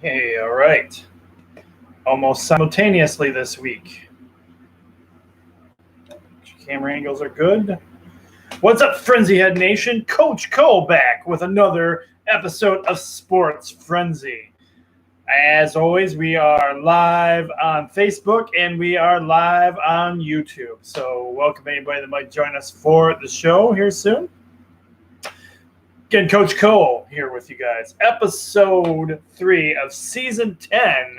Hey, all right. Almost simultaneously this week. Camera angles are good. What's up, Frenzy Head Nation? Coach Cole back with another episode of Sports Frenzy. As always, we are live on Facebook and we are live on YouTube. So, welcome anybody that might join us for the show here soon. Again, Coach Cole here with you guys. Episode 3 of Season 10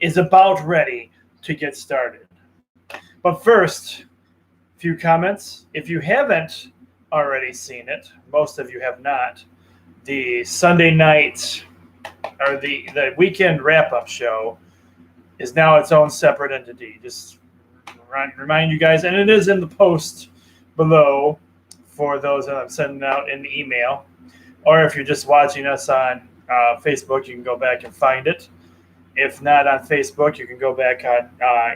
is about ready to get started. But first, a few comments. If you haven't already seen it, most of you have not, the Sunday night or the weekend wrap-up show is now its own separate entity. Just remind you guys, and it is in the post below for those that I'm sending out in the email. Or if you're just watching us on Facebook, you can go back and find it. If not on Facebook, you can go back on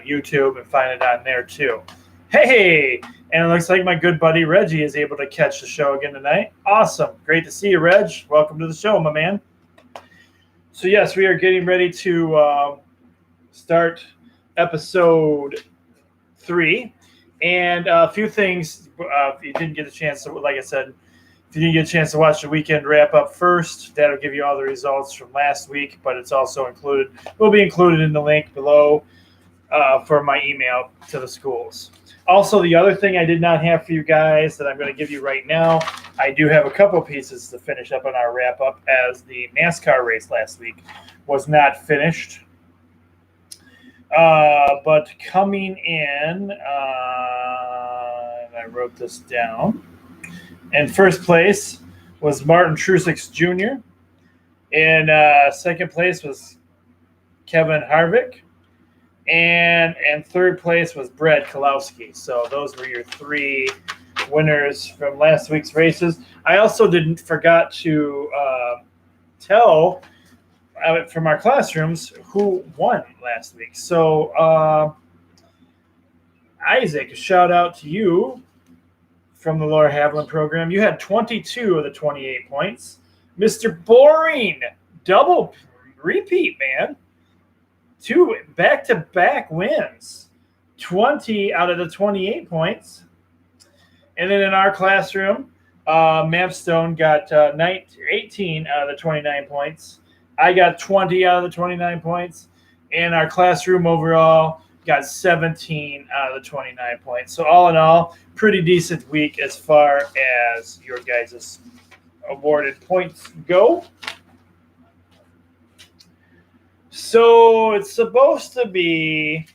YouTube and find it on there too. Hey, and it looks like my good buddy Reggie is able to catch the show again tonight. Awesome. Great to see you, Reg. Welcome to the show, my man. So, yes, we are getting ready to start episode 3. And a few things, if you didn't get a chance to, like I said, if you didn't get a chance to watch the weekend wrap-up first, that'll give you all the results from last week, but it's also will be included in the link below for my email to the schools. Also, the other thing I did not have for you guys that I'm going to give you right now, I do have a couple pieces to finish up on our wrap-up, as the NASCAR race last week was not finished. But coming in, I wrote this down. In first place was Martin Truex Jr. In second place was Kevin Harvick. And third place was Brad Keselowski. So those were your 3 winners from last week's races. I also forgot to tell from our classrooms who won last week. So Isaac, a shout out to you. From the Laura Haviland program. You had 22 of the 28 points. Mr. Boring, double repeat, man. 2 back-to-back wins. 20 out of the 28 points. And then in our classroom, Mapstone got 18 out of the 29 points. I got 20 out of the 29 points. And our classroom overall got 17 out of the 29 points. So all in all, pretty decent week as far as your guys' awarded points go. So it's supposed to be,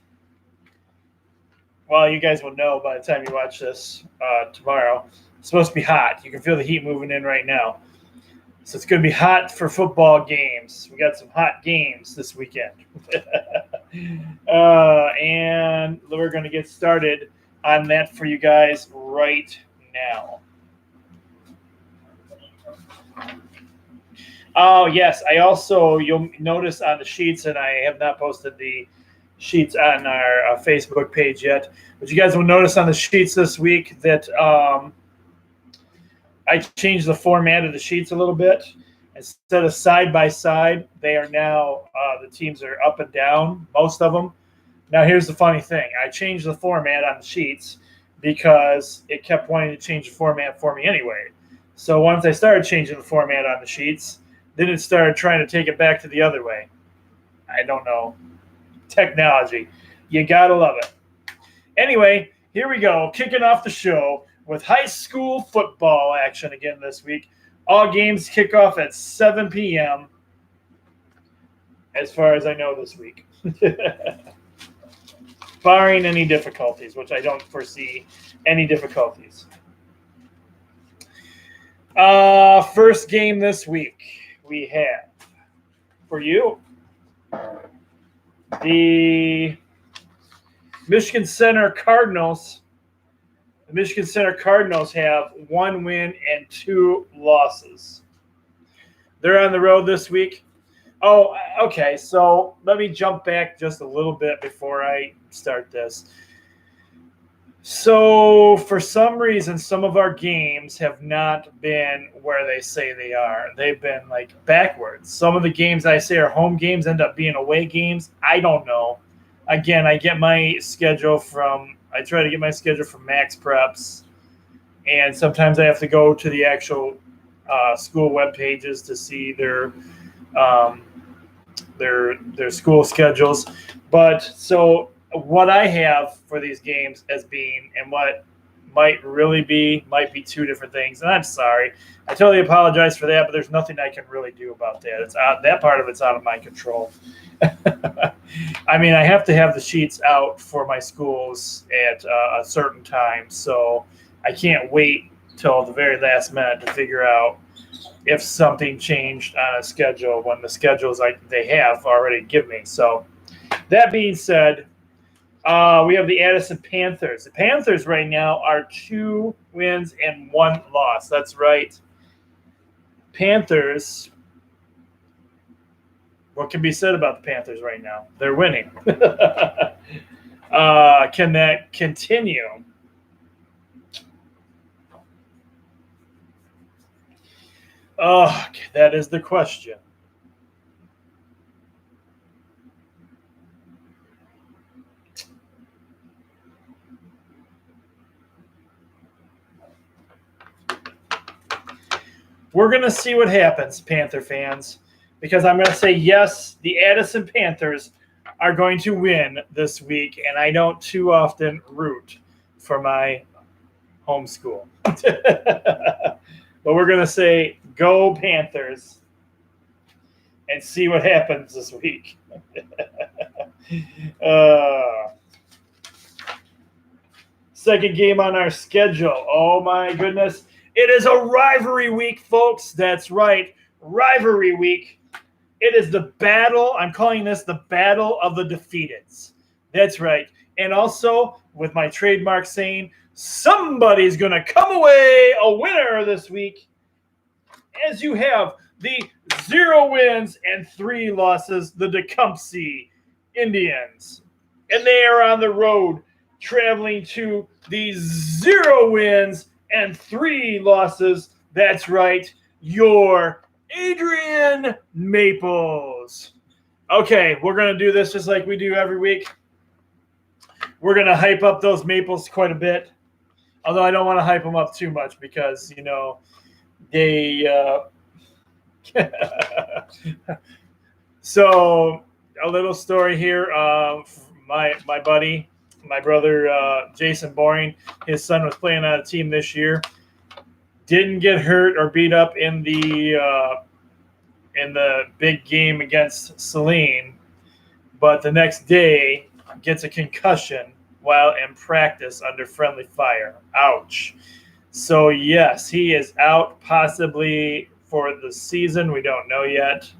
well, you guys will know by the time you watch this tomorrow, it's supposed to be hot. You can feel the heat moving in right now. So it's going to be hot for football games. We got some hot games this weekend. And we're going to get started on that for you guys right now. Oh, yes. I also, you'll notice on the sheets, and I have not posted the sheets on our Facebook page yet, but you guys will notice on the sheets this week that I changed the format of the sheets a little bit. Instead of side by side, they are now the teams are up and down, most of them. Now, here's the funny thing. I changed the format on the sheets because it kept wanting to change the format for me anyway. So once I started changing the format on the sheets, then it started trying to take it back to the other way. I don't know. Technology. You got to love it. Anyway, here we go. Kicking off the show with high school football action again this week. All games kick off at 7 p.m. as far as I know this week. Barring any difficulties, which I don't foresee any difficulties. First game this week we have for you the Michigan Center Cardinals. The Michigan Center Cardinals have 1 win and 2 losses. They're on the road this week. Oh, okay. So let me jump back just a little bit before I start this. So, for some reason, some of our games have not been where they say they are. They've been like backwards. Some of the games I say are home games end up being away games. I don't know. Again, I try to get my schedule from Max Preps, and sometimes I have to go to the actual school web pages to see um, their school schedules. But so what I have for these games as being and what might be two different things. And I'm sorry. I totally apologize for that, but there's nothing I can really do about that. That part of it's out of my control. I mean, I have to have the sheets out for my schools at a certain time, so I can't wait till the very last minute to figure out if something changed on a schedule when the schedules they have already give me. So that being said, we have the Addison Panthers. The Panthers right now are 2 wins and 1 loss. That's right. Panthers. What can be said about the Panthers right now? They're winning. Can that continue? That is the question. We're going to see what happens, Panther fans, because I'm going to say, yes, the Addison Panthers are going to win this week, and I don't too often root for my home school. But we're going to say, go Panthers, and see what happens this week. Second game on our schedule. Oh, my goodness. It is a rivalry week, folks. That's right. Rivalry week. It is the battle. I'm calling this the battle of the defeateds. That's right. And also, with my trademark saying, somebody's going to come away a winner this week. As you have the 0 wins and 3 losses, the Tecumseh Indians. And they are on the road traveling to the 0 wins and 3 losses. That's right, your Adrian Maples. Okay, we're going to do this just like we do every week. We're going to hype up those Maples quite a bit. Although I don't want to hype them up too much because, they So, a little story here. My buddy, my brother, Jason Boring, his son was playing on a team this year. Didn't get hurt or beat up in the big game against Saline, but the next day gets a concussion while in practice under friendly fire. Ouch. So, yes, he is out possibly for the season. We don't know yet,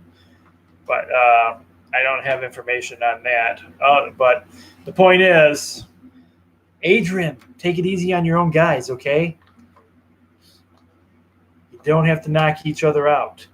but I don't have information on that. But the point is, Adrian, take it easy on your own guys, okay? You don't have to knock each other out.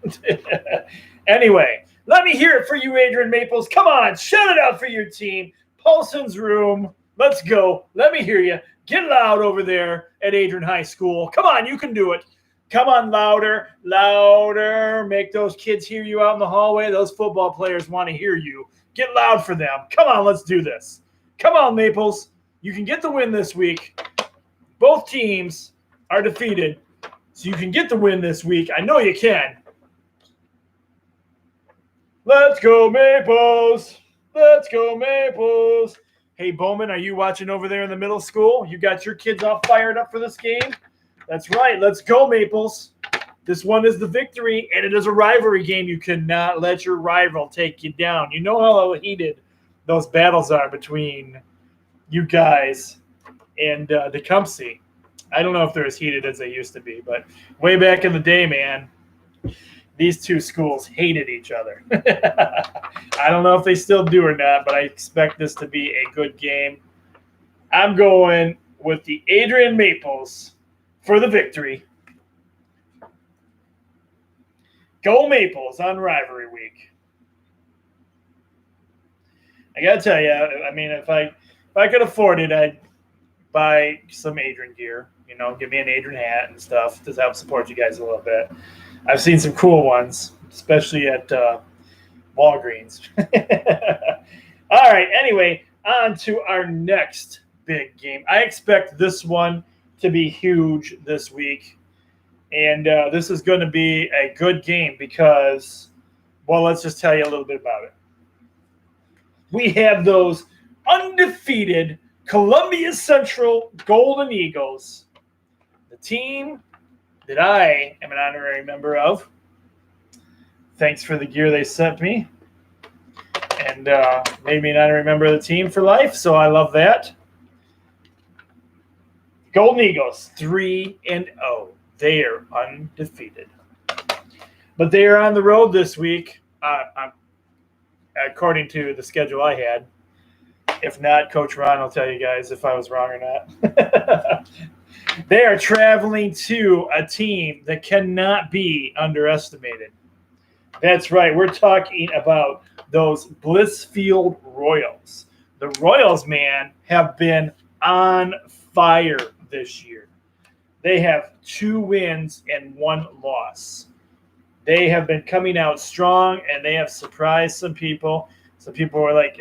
Anyway, let me hear it for you, Adrian Maples. Come on, shout it out for your team. Paulson's Room. Let's go. Let me hear you. Get loud over there at Adrian High School. Come on, you can do it. Come on, louder, louder. Make those kids hear you out in the hallway. Those football players want to hear you. Get loud for them. Come on, let's do this. Come on, Maples. You can get the win this week. Both teams are defeated, so you can get the win this week. I know you can. Let's go, Maples. Let's go, Maples. Hey, Bowman, are you watching over there in the middle school? You got your kids all fired up for this game? That's right. Let's go, Maples. This one is the victory, and it is a rivalry game. You cannot let your rival take you down. You know how heated those battles are between you guys and Tecumseh. I don't know if they're as heated as they used to be, but way back in the day, man, these two schools hated each other. I don't know if they still do or not, but I expect this to be a good game. I'm going with the Adrian Maples for the victory. Go Maples on rivalry week. I got to tell you, I mean, if I could afford it, I'd buy some Adrian gear. Give me an Adrian hat and stuff to help support you guys a little bit. I've seen some cool ones, especially at Walgreens. All right. Anyway, on to our next big game. I expect this one to be huge this week. And this is going to be a good game because, well, let's just tell you a little bit about it. We have those undefeated Columbia Central Golden Eagles, the team that I am an honorary member of. Thanks for the gear they sent me and made me an honorary member of the team for life, so I love that. Golden Eagles, 3-0. They are undefeated. But they are on the road this week, according to the schedule I had. If not, Coach Ron will tell you guys if I was wrong or not. They are traveling to a team that cannot be underestimated. That's right. We're talking about those Blissfield Royals. The Royals, man, have been on fire this year. They have 2 wins and 1 loss. They have been coming out strong, and they have surprised some people. Some people were like,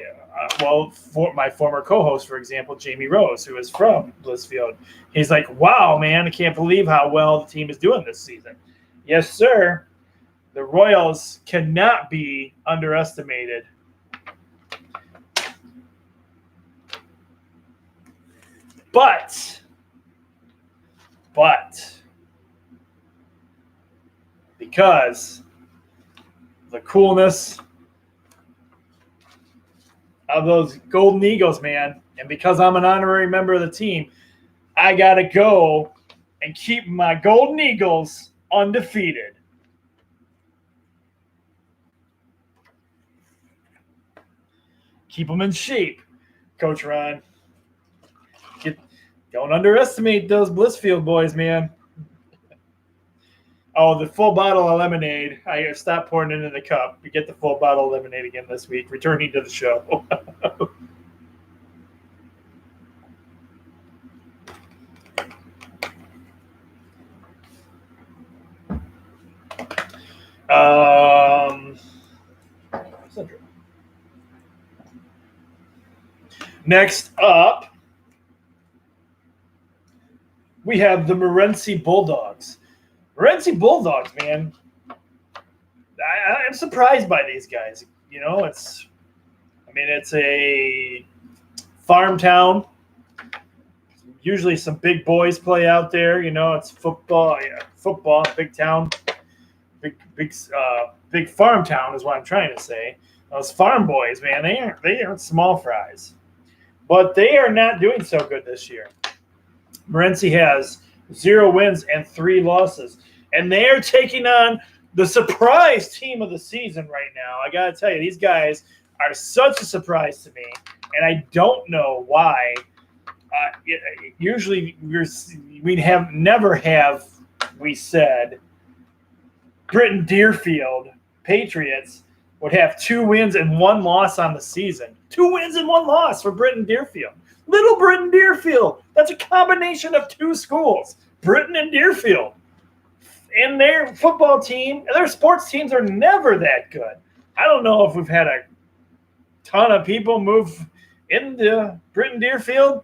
for my former co-host, for example, Jamie Rose, who is from Blissfield. He's like, wow, man, I can't believe how well the team is doing this season. Yes, sir. The Royals cannot be underestimated. But because the coolness of those Golden Eagles, man, and because I'm an honorary member of the team, I got to go and keep my Golden Eagles undefeated. Keep them in shape, Coach Ron. Don't underestimate those Blissfield boys, man. Oh, the full bottle of lemonade. I stopped pouring it in the cup. We get the full bottle of lemonade again this week, returning to the show. Next up, we have the Morenci Bulldogs. Morenci Bulldogs, man. I'm surprised by these guys. It's a farm town. Usually some big boys play out there. It's football. Yeah, football, big town. Big farm town is what I'm trying to say. Those farm boys, man, they aren't small fries. But they are not doing so good this year. Morenci has 0 wins and 3 losses. And they are taking on the surprise team of the season right now. I got to tell you, these guys are such a surprise to me. And I don't know why. Usually we said Britton Deerfield Patriots would have 2 wins and 1 loss on the season. 2 wins and 1 loss for Britton Deerfield. Little Britton Deerfield. That's a combination of 2 schools, Britton and Deerfield. And their football team, their sports teams are never that good. I don't know if we've had a ton of people move into Britton Deerfield,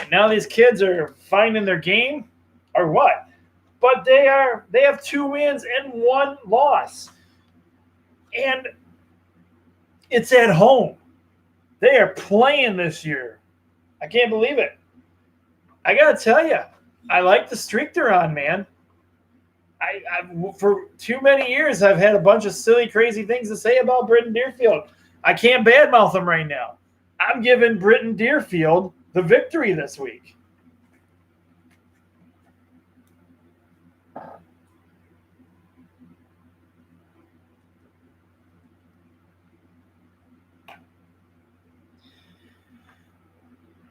and now these kids are finding their game or what. But they have 2 wins and 1 loss. And it's at home. They are playing this year. I can't believe it. I got to tell you, I like the streak they're on, man. For too many years, I've had a bunch of silly, crazy things to say about Britton Deerfield. I can't badmouth them right now. I'm giving Britton Deerfield the victory this week.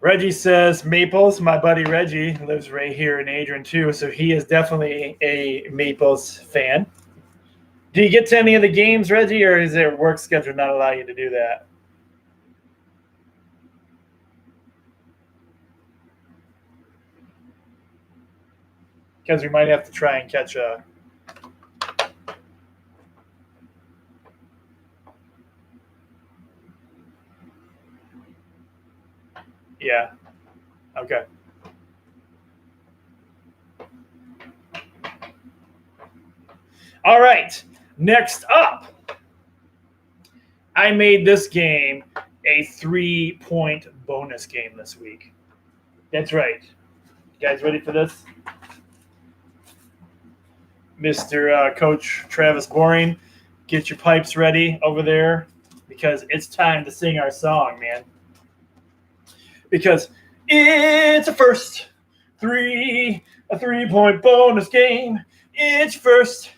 Reggie says Maples. My buddy Reggie lives right here in Adrian too, so he is definitely a Maples fan. Do you get to any of the games, Reggie, or is their work schedule not allow you to do that? because we might have to try and catch a. Yeah. Okay. All right. Next up, I made this game a 3-point bonus game this week. That's right. You guys ready for this? Mr. Coach Travis Boring, get your pipes ready over there because it's time to sing our song, man. Because it's a 3-point bonus game. It's first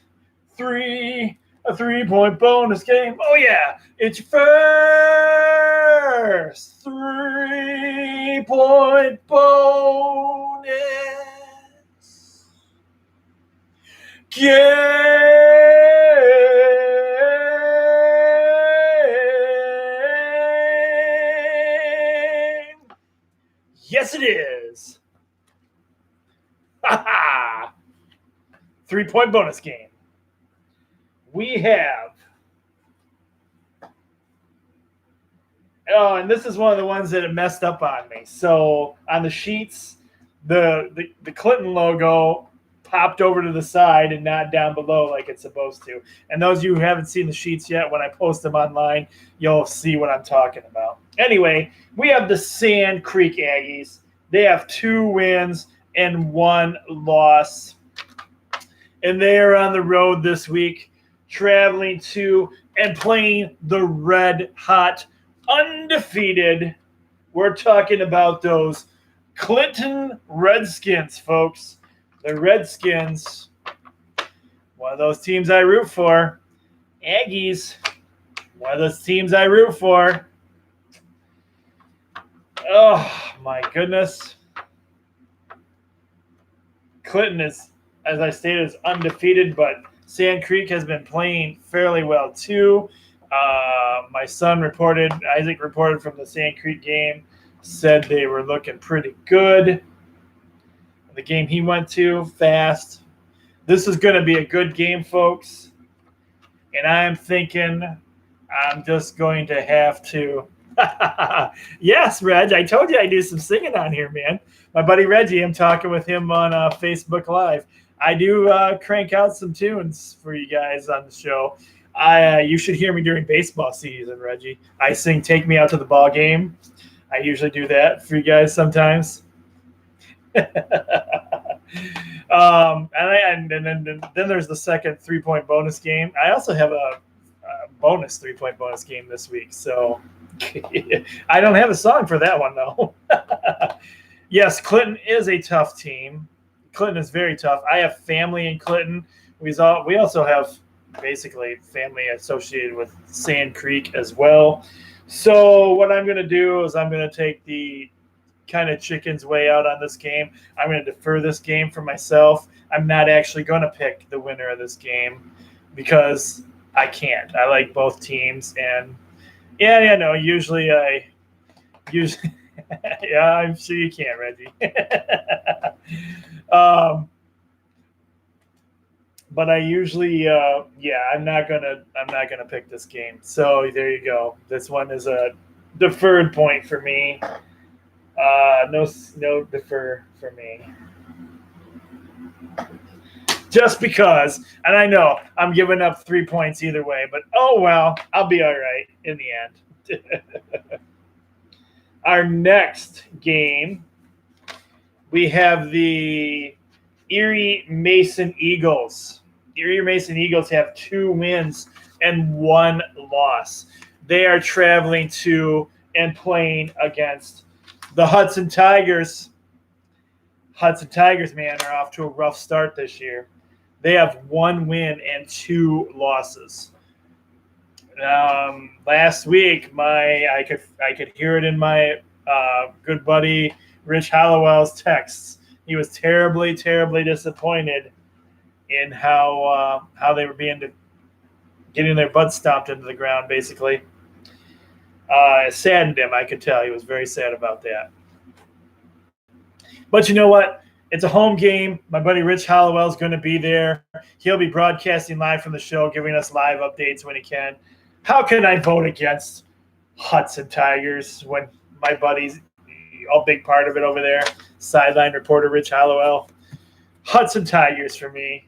a 3-point bonus game. Oh yeah, it's your first 3-point bonus game. Yes, it is. 3-point bonus game. We have. Oh, and this is one of the ones that it messed up on me. So on the sheets, the Clinton logo popped over to the side and not down below like it's supposed to. And those of you who haven't seen the sheets yet, when I post them online, you'll see what I'm talking about. Anyway, we have the Sand Creek Aggies. They have 2 wins and 1 loss. And they are on the road this week, traveling to and playing the Red Hot undefeated. We're talking about those Clinton Redskins, folks. The Redskins, one of those teams I root for. Aggies, one of those teams I root for. Oh, my goodness. Clinton is, as I stated, is undefeated, but Sand Creek has been playing fairly well too. My son reported, Isaac reported from the Sand Creek game, said they were looking pretty good. The game he went to, fast. This is going to be a good game, folks. And I'm thinking I'm just going to have to. Yes, Reg, I told you I do some singing on here, man. My buddy Reggie, I'm talking with him on Facebook Live. I do crank out some tunes for you guys on the show. You should hear me during baseball season, Reggie. I sing "Take Me Out to the Ball Game." I usually do that for you guys sometimes. And then there's the second 3-point bonus game. I also have a bonus 3-point bonus game this week. So I don't have a song for that one, though. Yes, Clinton is a tough team. Clinton is very tough. I have family in Clinton. We also have basically family associated with Sand Creek as well. So what I'm going to do is I'm going to take the kind of chicken's way out on this game. I'm going to defer this game for myself. I'm not actually going to pick the winner of this game because I can't. I like both teams, and no. Usually, yeah, I'm sure you can, Reggie. But I usually, I'm not gonna pick this game. So there you go. This one is a deferred point for me. No defer for me. Just because, and I know I'm giving up 3 points either way, but oh well, I'll be all right in the end. Our next game, we have the Erie Mason Eagles. Erie Mason Eagles have 2 wins and 1 loss. They are traveling to and playing against the Hudson Tigers. Hudson Tigers, man, are off to a rough start this year. They have 1 win and 2 losses. Last week, I could hear it in my good buddy Rich Hollowell's texts. He was terribly, terribly disappointed in how they were getting their butts stomped into the ground, basically. It saddened him, I could tell. He was very sad about that. But you know what? It's a home game. My buddy Rich Hollowell is going to be there. He'll be broadcasting live from the show, giving us live updates when he can. How can I vote against Hudson Tigers when my buddy's a big part of it over there? Sideline reporter Rich Hollowell. Hudson Tigers for me.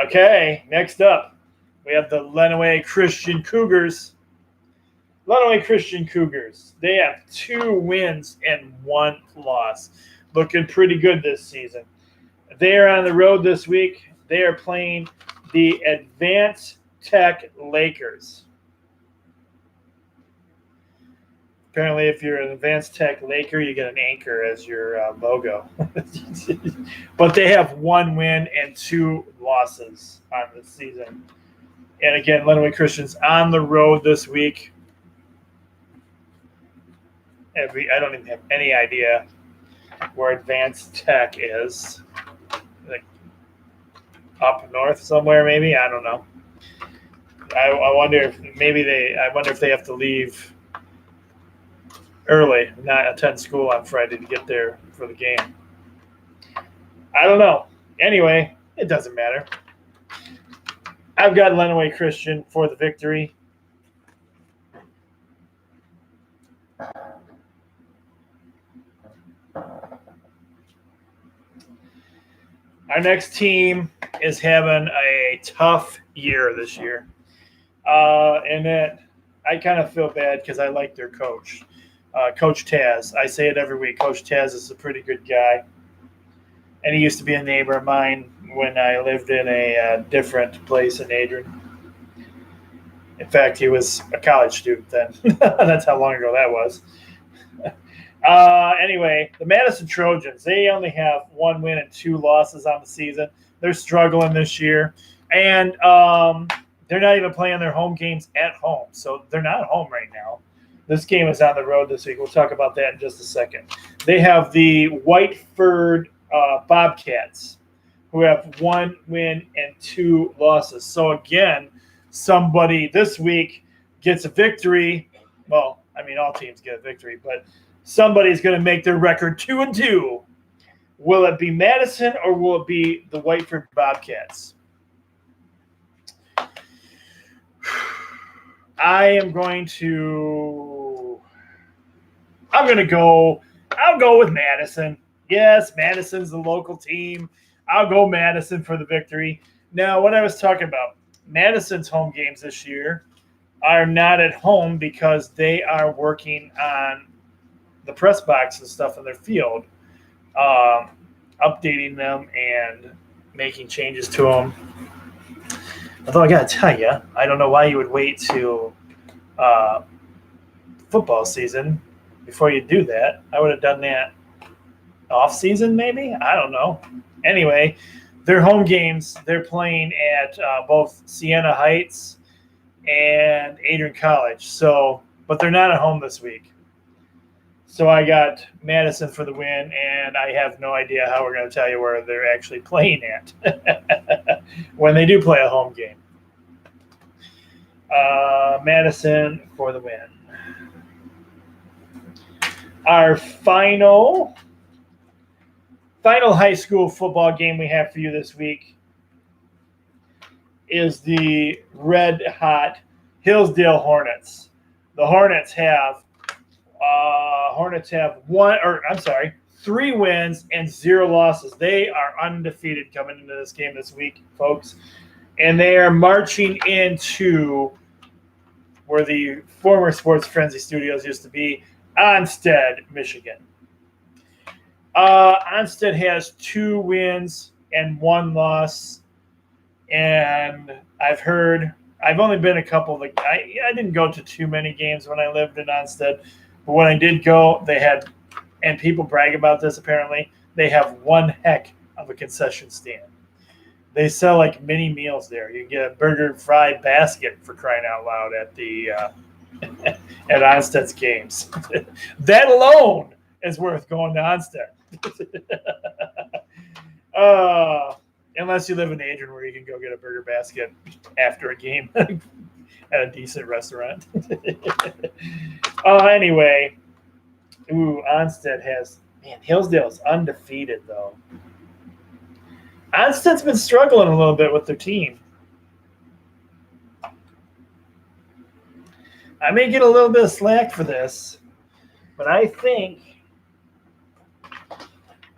Okay, next up, we have the Lenawee Christian Cougars. Lenawee Christian Cougars. They have 2 wins and 1 loss. Looking pretty good this season. They are on the road this week. They are playing the Advanced Tech Lakers. Apparently, if you're an Advanced Tech Laker, you get an anchor as your logo. But they have 1 win and 2 losses on the season. And again, Lenawee Christian's on the road this week. I don't even have any idea where Advanced Tech is. Like up north somewhere, maybe? I don't know. I wonder if they have to leave early, not attend school on Friday to get there for the game. I don't know. Anyway, it doesn't matter. I've got Lenawee Christian for the victory. Our next team is having a tough year this year. And I kind of feel bad because I like their coach. Coach Taz. I say it every week. Coach Taz is a pretty good guy. And he used to be a neighbor of mine when I lived in a different place in Adrian. In fact, he was a college student then. That's how long ago that was. Anyway, the Madison Trojans, they only have 1 win and 2 losses on the season. They're struggling this year. And they're not even playing their home games at home. So they're not home right now. This game is on the road this week. We'll talk about that in just a second. They have the Whiteford Bobcats, who have 1 win and 2 losses. So again, somebody this week gets a victory. Well, I mean, all teams get a victory, but somebody's going to make their record 2-2. Will it be Madison or will it be the Whiteford Bobcats? I'll go with Madison. Yes, Madison's the local team. I'll go Madison for the victory. Now, what I was talking about, Madison's home games this year are not at home because they are working on the press box and stuff in their field, updating them and making changes to them. Although I got to tell you, I don't know why you would wait till football season before you do that. I would have done that off season, maybe. I don't know. Anyway, their home games, they're playing at both Siena Heights and Adrian College. So, but they're not at home this week. So I got Madison for the win, and I have no idea how we're going to tell you where they're actually playing at when they do play a home game. Madison for the win. Our final high school football game we have for you this week is the red hot Hillsdale Hornets. The Hornets have 3 wins and 0 losses. They are undefeated coming into this game this week, folks. And they are marching into where the former Sports Frenzy Studios used to be, Onstead, Michigan. Onstead has 2 wins and 1 loss. And I've only been I didn't go to too many games when I lived in Onstead. But when I did go, they had, and people brag about this apparently, they have one heck of a concession stand. They sell like mini meals there. You can get a burger and fry basket for crying out loud at the at Onstead's games. That alone is worth going to Onstead. Unless you live in Adrian, where you can go get a burger basket after a game at a decent restaurant. Anyway, Onstead has, man, Hillsdale's undefeated, though. Onstead's been struggling a little bit with their team. I may get a little bit of slack for this, but I think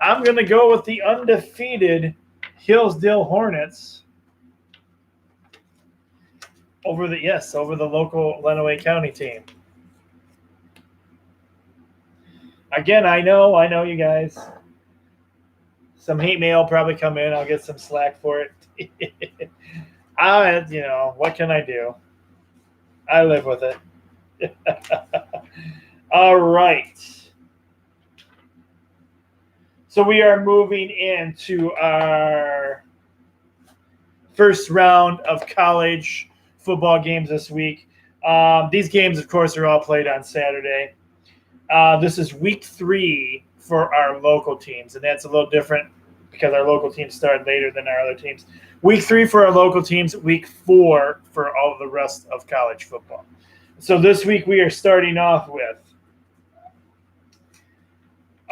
I'm going to go with the undefeated Hillsdale Hornets over the local Lenawee County team. Again, I know you guys. Some hate mail probably come in. I'll get some slack for it. What can I do? I live with it. All right. So we are moving into our first round of college football games this week. These games, of course, are all played on Saturday. This is week 3 for our local teams, and that's a little different because our local teams start later than our other teams. Week 3 for our local teams, week 4 for all of the rest of college football. So this week we are starting off with,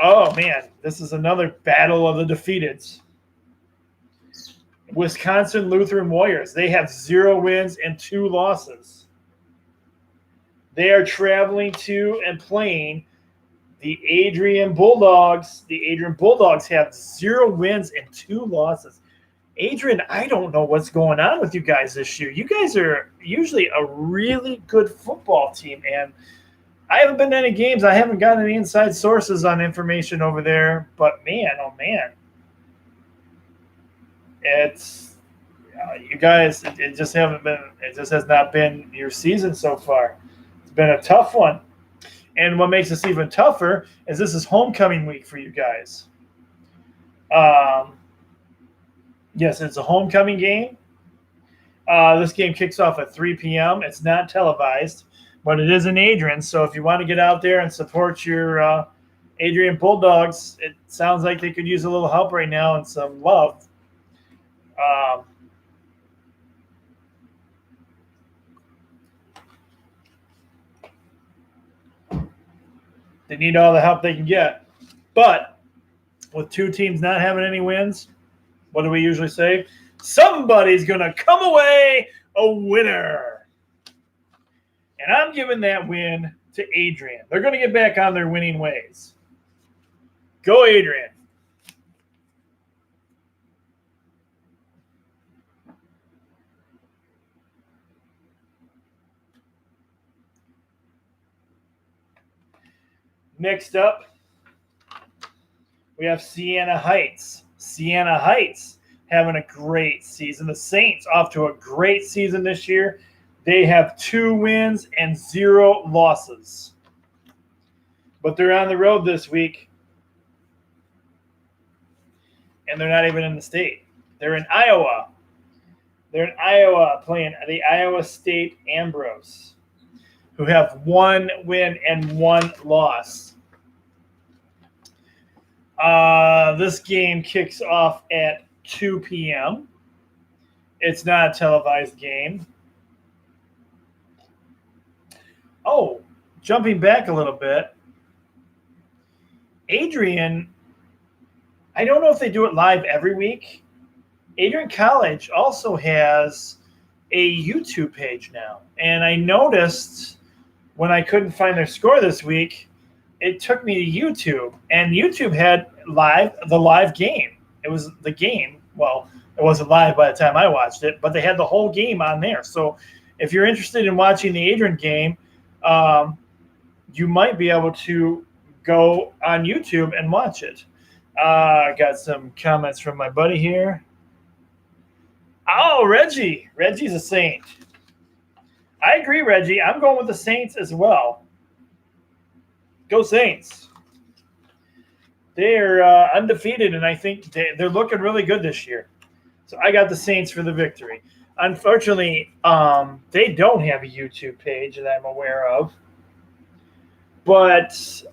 oh man, this is another battle of the defeateds. Wisconsin Lutheran Warriors. They have 0 wins and 2 losses. They are traveling to and playing the Adrian Bulldogs. The Adrian Bulldogs have 0 wins and 2 losses. Adrian, I don't know what's going on with you guys this year. You guys are usually a really good football team, and I haven't been to any games. I haven't gotten any inside sources on information over there, but man, oh man. It's you guys, it just has not been your season so far. It's been a tough one. And what makes this even tougher is this is homecoming week for you guys. Yes, it's a homecoming game. This game kicks off at 3 p.m. It's not televised, but it is in Adrian. So if you want to get out there and support your Adrian Bulldogs, it sounds like they could use a little help right now and some love. They need all the help they can get. But with 2 teams not having any wins, what do we usually say? Somebody's going to come away a winner. And I'm giving that win to Adrian. They're going to get back on their winning ways. Go, Adrian. Next up, we have Siena Heights. Siena Heights having a great season. The Saints off to a great season this year. They have 2 wins and 0 losses. But they're on the road this week. And they're not even in the state. They're in Iowa. They're in Iowa playing the Iowa State Ambrose, who have 1 win and 1 loss. This game kicks off at 2 p.m. It's not a televised game. Oh, jumping back a little bit. Adrian, I don't know if they do it live every week. Adrian College also has a YouTube page now. And I noticed when I couldn't find their score this week, it took me to YouTube. And YouTube had the live game. It was the game. Well, it wasn't live by the time I watched it, but they had the whole game on there. So if you're interested in watching the Adrian game, you might be able to go on YouTube and watch it. I got some comments from my buddy here. Oh, Reggie. Reggie's a Saint. I agree, Reggie. I'm going with the Saints as well. Go Saints. They're undefeated, and I think they're looking really good this year. So I got the Saints for the victory. Unfortunately, they don't have a YouTube page that I'm aware of. But let's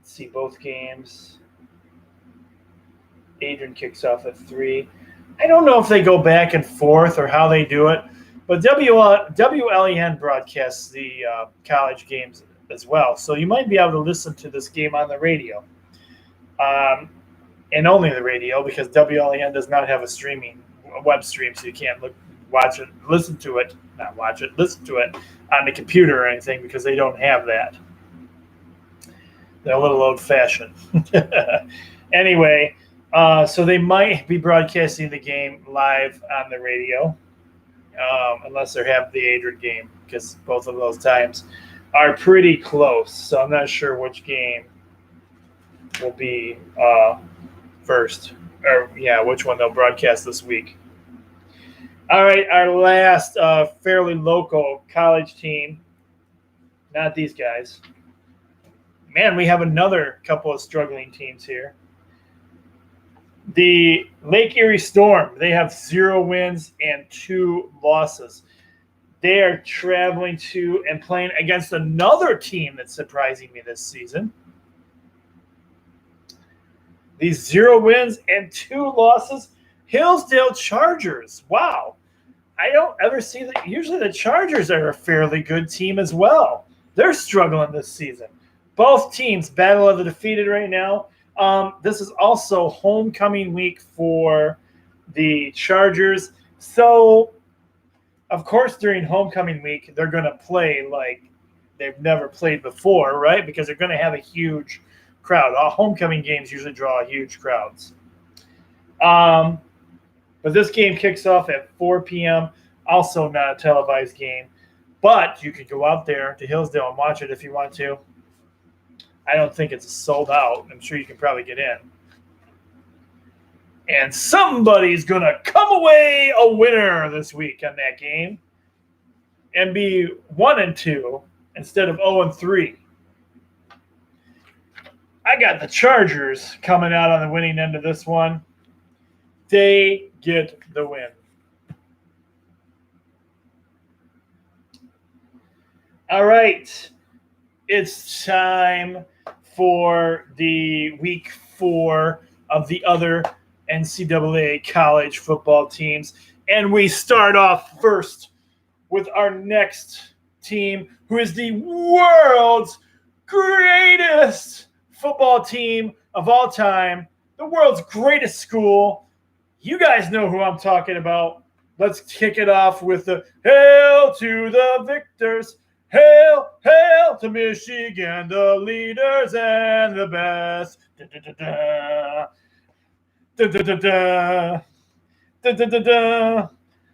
see, both games. Adrian kicks off at 3. I don't know if they go back and forth or how they do it, but WLEN broadcasts the college games as well. So you might be able to listen to this game on the radio. And only the radio, because WLEN does not have a web stream, so you can't listen to it on the computer or anything, because they don't have that. They're a little old-fashioned. Anyway, so they might be broadcasting the game live on the radio, unless they have the Adrian game, because both of those times are pretty close. So I'm not sure which game will be first, or which one they'll broadcast this week. All right, our last fairly local college team, not these guys. Man, we have another couple of struggling teams here. The Lake Erie Storm, they have 0 wins and 2 losses. They are traveling to and playing against another team that's surprising me this season. These 0 wins and 2 losses, Hillsdale Chargers. Wow. I don't ever see that. Usually the Chargers are a fairly good team as well. They're struggling this season. Both teams battle of the defeated right now. This is also homecoming week for the Chargers. So, of course, during homecoming week, they're going to play like they've never played before, right? Because they're going to have a huge crowd. All homecoming games usually draw huge crowds. But this game kicks off at 4 p.m., also not a televised game. But you could go out there to Hillsdale and watch it if you want to. I don't think it's sold out. I'm sure you can probably get in. And somebody's going to come away a winner this week on that game and be 1-2 instead of 0-3. I got the Chargers coming out on the winning end of this one. They get the win. All right. It's time for the week 4 of the other NCAA college football teams. And we start off first with our next team, who is the world's greatest football team of all time, the world's greatest school. You guys know who I'm talking about. Let's kick it off with the Hail to the Victors. Hail, hail to Michigan, the leaders and the best. Da-da-da-da. Da-da-da-da. Da-da-da-da.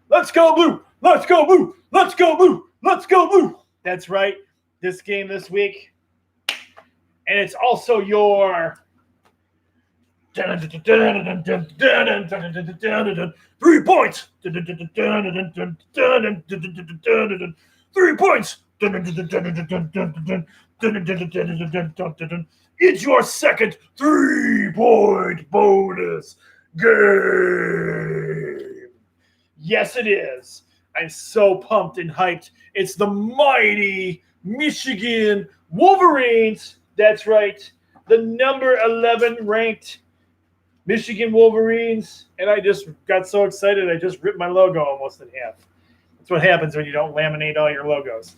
Let's go blue. Let's go blue. Let's go blue. Let's go blue. That's right. This game this week. And it's also your 3 points. 3 points. It's your second 3-point bonus game. Yes, it is. I'm so pumped and hyped. It's the mighty Michigan Wolverines. That's right. The number 11 ranked Michigan Wolverines. And I just got so excited, I just ripped my logo almost in half. That's what happens when you don't laminate all your logos.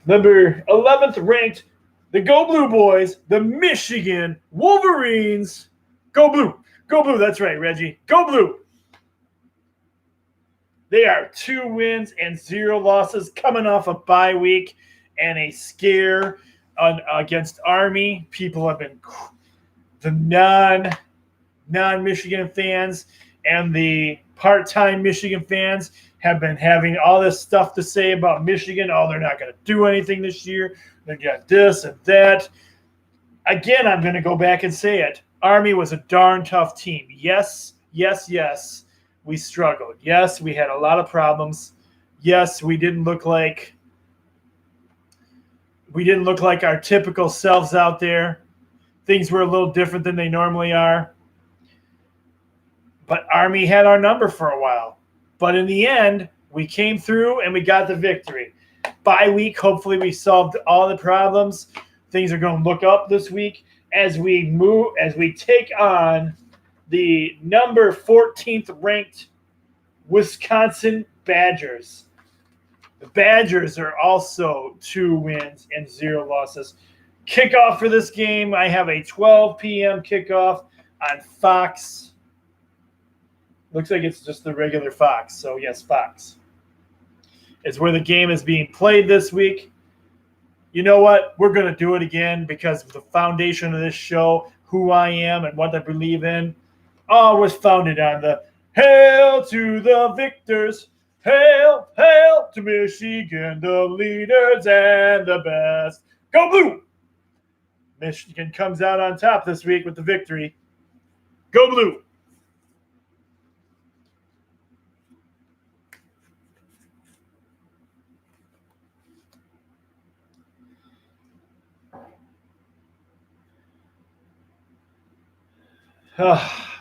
Number 11th ranked, the Go Blue Boys, the Michigan Wolverines. Go Blue. Go Blue. That's right, Reggie. Go Blue. They are 2 wins and 0 losses, coming off a bye week and a scare against Army. People have been, the non-Michigan fans and the part-time Michigan fans have been having all this stuff to say about Michigan. Oh, they're not going to do anything this year. They got this and that. Again, I'm going to go back and say it. Army was a darn tough team. Yes, yes, yes. We struggled. Yes, we had a lot of problems. Yes, we didn't look like our typical selves out there. Things were a little different than they normally are. But Army had our number for a while. But in the end, we came through and we got the victory. Bye week, hopefully we solved all the problems. Things are going to look up this week as we take on the number 14th ranked Wisconsin Badgers. The Badgers are also 2 wins and 0 losses. Kickoff for this game, I have a 12 p.m. kickoff on Fox. Looks like it's just the regular Fox. So, yes, Fox is where the game is being played this week. You know what? We're going to do it again because the foundation of this show, who I am and what I believe in, all was founded on the Hail to the victors. Hail, hail to Michigan, the leaders and the best. Go Blue! Michigan comes out on top this week with the victory. Go Blue!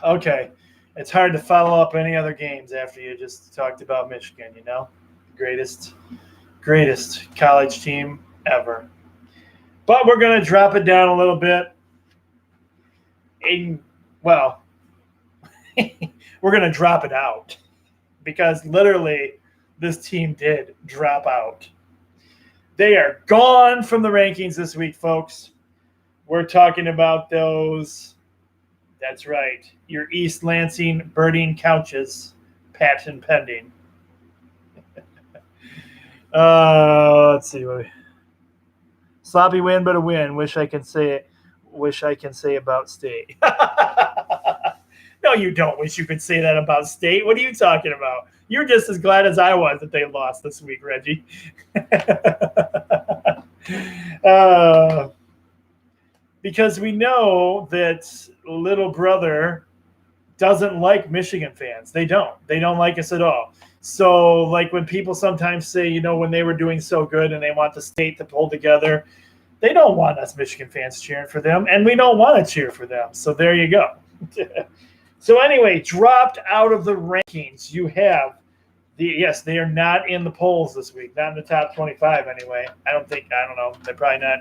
Okay. It's hard to follow up any other games after you just talked about Michigan, you know? Greatest college team ever. But we're going to drop it down a little bit. We're going to drop it out because literally this team did drop out. They are gone from the rankings this week, folks. We're talking about those. That's right. Your East Lansing birding couches, patent pending. Let's see. Sloppy win, but a win. Wish I can say about State. No, you don't wish you could say that about State. What are you talking about? You're just as glad as I was that they lost this week, Reggie. Because we know that little brother doesn't like Michigan fans. They don't. They don't like us at all. So, like when people sometimes say, you know, when they were doing so good and they want the state to pull together, they don't want us Michigan fans cheering for them, and we don't want to cheer for them. So there you go. So anyway, dropped out of the rankings. You have they are not in the polls this week, not in the top 25 anyway. I don't know. They're probably not.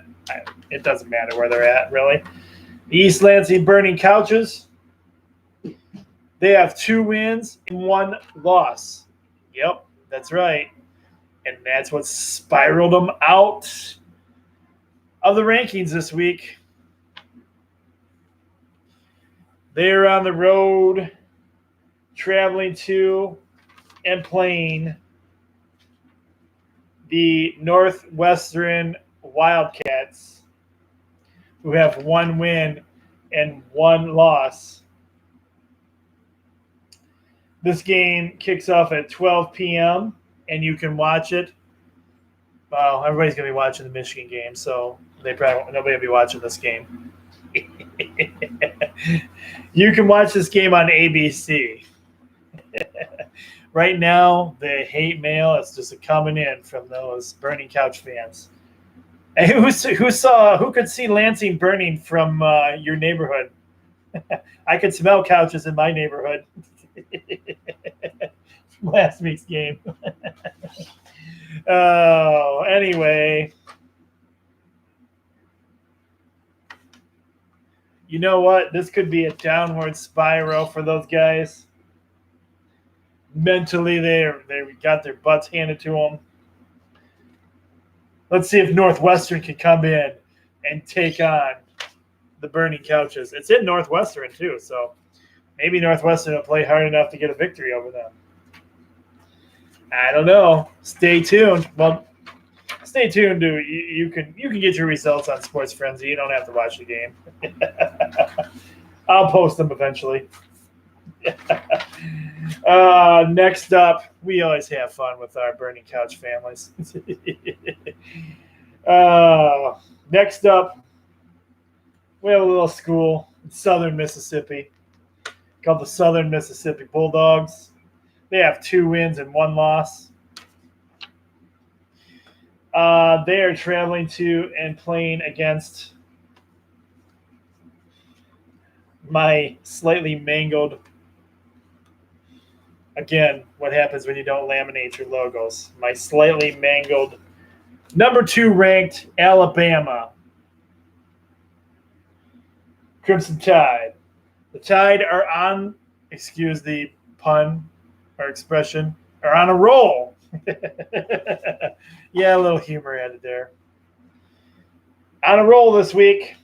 It doesn't matter where they're at, really. The East Lansing Burning Couches, they have 2 wins and 1 loss. Yep, that's right. And that's what spiraled them out of the rankings this week. They're on the road traveling to and playing the Northwestern Wildcats, who have 1 win and 1 loss. This game kicks off at 12 p.m., and you can watch it. Well, everybody's going to be watching the Michigan game, so nobody will be watching this game. You can watch this game on ABC. Right now, the hate mail is just coming in from those Burning Couch fans. And who could see Lansing burning from your neighborhood? I could smell couches in my neighborhood. Last week's game. Anyway. You know what? This could be a downward spiral for those guys. Mentally, they got their butts handed to them. Let's see if Northwestern can come in and take on the Burning Couches. It's in Northwestern, too, so maybe Northwestern will play hard enough to get a victory over them. I don't know. Stay tuned. Well, stay tuned. You can get your results on Sports Frenzy. You don't have to watch the game. I'll post them eventually. Next up, we always have fun with our Burning Couch families. Next up, we have a little school in southern Mississippi called the Southern Mississippi Bulldogs. They have 2 wins and 1 loss. They are traveling to and playing against my slightly mangled. Again, what happens when you don't laminate your logos? My slightly mangled number 2 ranked Alabama Crimson Tide. The Tide are on, excuse the pun or expression, are on a roll. Yeah, a little humor added there. On a roll this week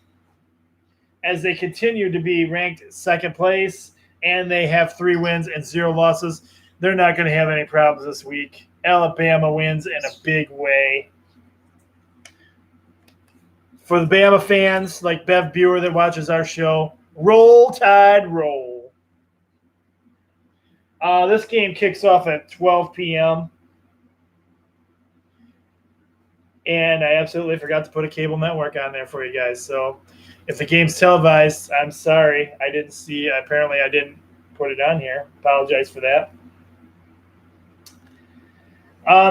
as they continue to be ranked second place and they have 3 wins and 0 losses. They're not going to have any problems this week. Alabama wins in a big way. For the Bama fans like Bev Buer that watches our show, roll, Tide, roll. This game kicks off at 12 p.m. And I absolutely forgot to put a cable network on there for you guys. So if the game's televised, I'm sorry. I didn't see. Apparently, I didn't put it on here. Apologize for that.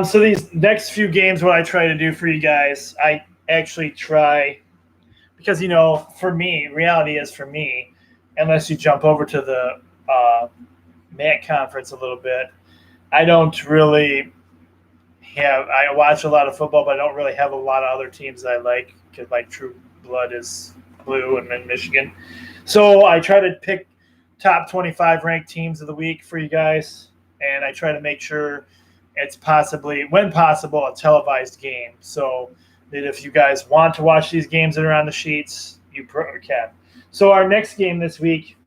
So these next few games, what I try to do for you guys, I actually try, because, for me, reality is for me, unless you jump over to the MAC conference a little bit, I don't really I watch a lot of football, but I don't really have a lot of other teams that I like, because my true blood is blue and in Michigan. So I try to pick top 25 ranked teams of the week for you guys, and I try to make sure it's possibly, when possible, a televised game, so that if you guys want to watch these games that are on the sheets, you can. So our next game this week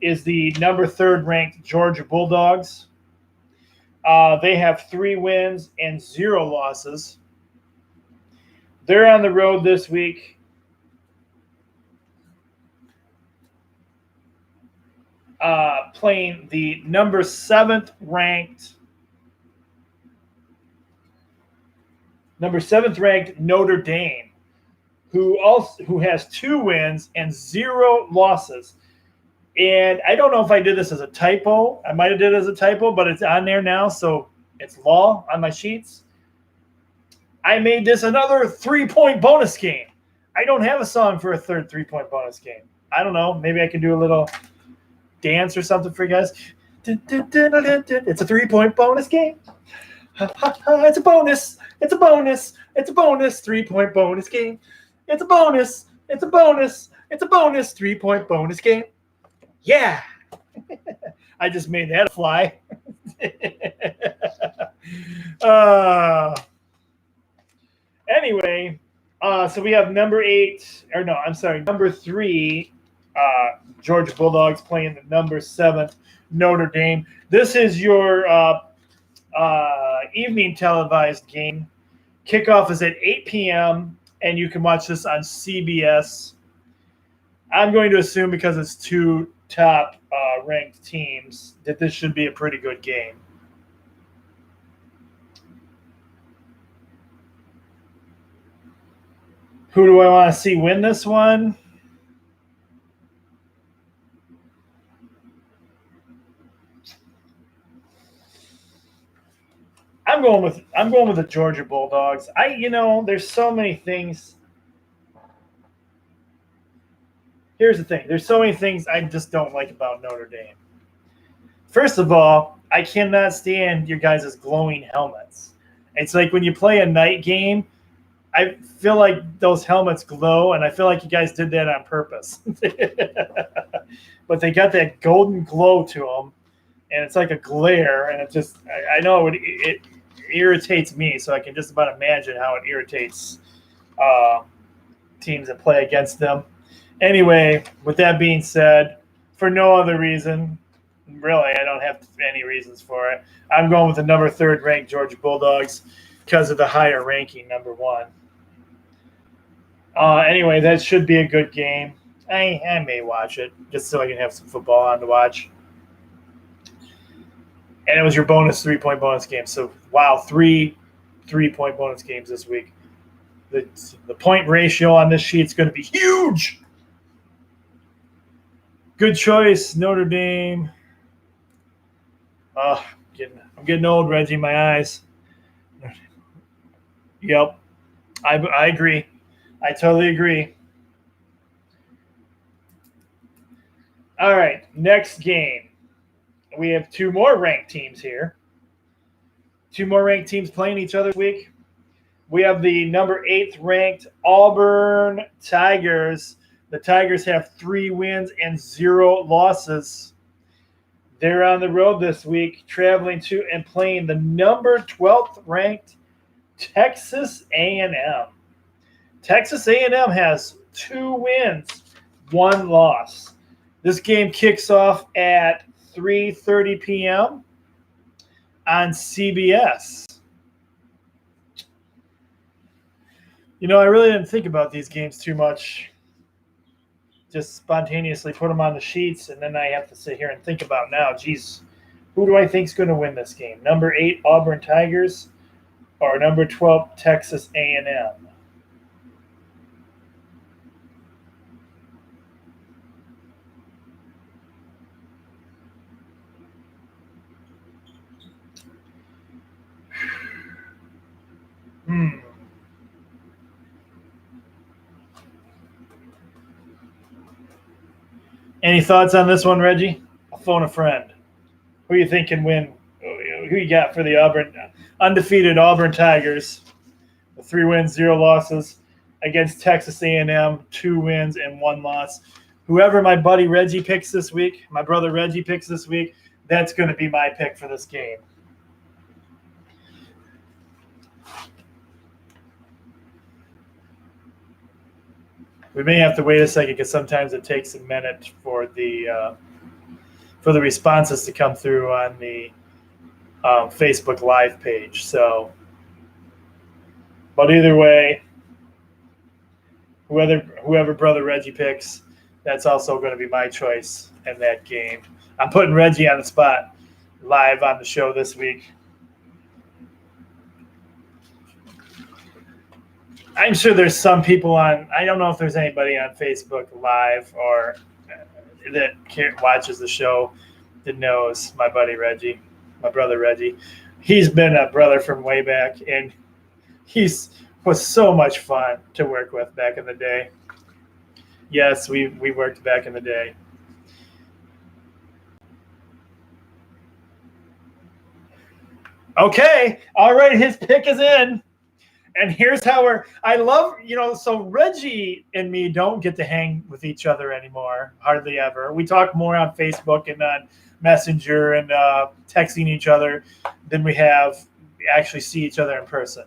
is the number 3rd ranked Georgia Bulldogs. They have 3 wins and 0 losses. They're on the road this week. Playing the number 7th ranked Notre Dame, who has 2 wins and 0 losses. And I don't know if I did this as a typo. I might have did it as a typo, but it's on there now, so it's law on my sheets. I made this another 3-point bonus game. I don't have a song for a third 3-point bonus game. I don't know. Maybe I can do a little dance or something for you guys. It's a 3-point bonus game. It's a bonus. It's a bonus. It's a bonus 3-point bonus game. It's a bonus. It's a bonus. It's a bonus 3-point bonus game. Yeah. I just made that fly. Anyway, so we have number 3 Georgia Bulldogs playing the number 7th Notre Dame. This is your evening televised game. Kickoff is at 8 p.m., and you can watch this on CBS. I'm going to assume, because it's 2 top ranked teams, that this should be a pretty good game. Who do I want to see win this one? I'm going with the Georgia Bulldogs. There's so many things. Here's the thing. There's so many things I just don't like about Notre Dame. First of all, I cannot stand your guys' glowing helmets. It's like when you play a night game, I feel like those helmets glow, and I feel like you guys did that on purpose. But they got that golden glow to them, and it's like a glare, and I know it irritates me, so I can just about imagine how it irritates teams that play against them. Anyway, with that being said, for no other reason, really, I don't have any reasons for it, I'm going with the number 3rd ranked Georgia Bulldogs because of the higher ranking number 1. Anyway, that should be a good game. I may watch it just so I can have some football on to watch. And it was your bonus 3-point bonus game. So, wow, 3 3-point bonus games this week. The point ratio on this sheet is going to be huge. Good choice, Notre Dame. I'm getting old, Reggie. My eyes. Yep, I agree. I totally agree. All right, next game. We have 2 more ranked teams here. 2 more ranked teams playing each other this week. We have the number 8th ranked Auburn Tigers The Tigers have 3 wins and 0 losses. They're on the road this week, traveling to and playing the number 12th ranked Texas A&M. Texas A&M has 2 wins, 1 loss. This game kicks off at 3:30 p.m. on CBS. I really didn't think about these games too much. Just spontaneously put them on the sheets, and then I have to sit here and think about now, geez, who do I think is going to win this game? Number 8 Auburn Tigers or number 12 Texas A&M? Any thoughts on this one, Reggie? I'll phone a friend. Who you think can win? Who you got for the undefeated Auburn Tigers? 3 wins, 0 losses against Texas A&M, 2 wins and 1 loss. Whoever my buddy Reggie picks this week, my brother Reggie picks this week, that's going to be my pick for this game. We may have to wait a second because sometimes it takes a minute for the responses to come through on the Facebook Live page. So, but either way, whoever brother Reggie picks, that's also going to be my choice in that game. I'm putting Reggie on the spot live on the show this week. I'm sure there's some people on. I don't know if there's anybody on Facebook Live or that watches the show that knows my buddy Reggie, my brother Reggie. He's been a brother from way back, and was so much fun to work with back in the day. Yes, we worked back in the day. Okay, all right, his pick is in. And here's how I love, so Reggie and me don't get to hang with each other anymore, hardly ever. We talk more on Facebook and on Messenger and texting each other than we actually see each other in person.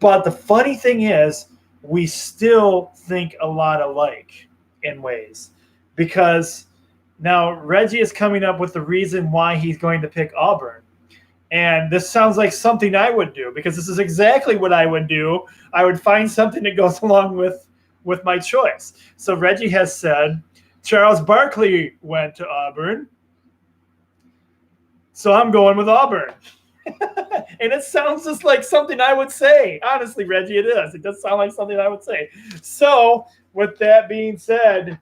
But the funny thing is, we still think a lot alike in ways, because now Reggie is coming up with the reason why he's going to pick Auburn. And this sounds like something I would do, because this is exactly what I would do. I would find something that goes along with my choice. So Reggie has said Charles Barkley went to Auburn, so I'm going with Auburn. And it sounds just like something I would say. Honestly, Reggie, it is. It does sound like something I would say. So with that being said,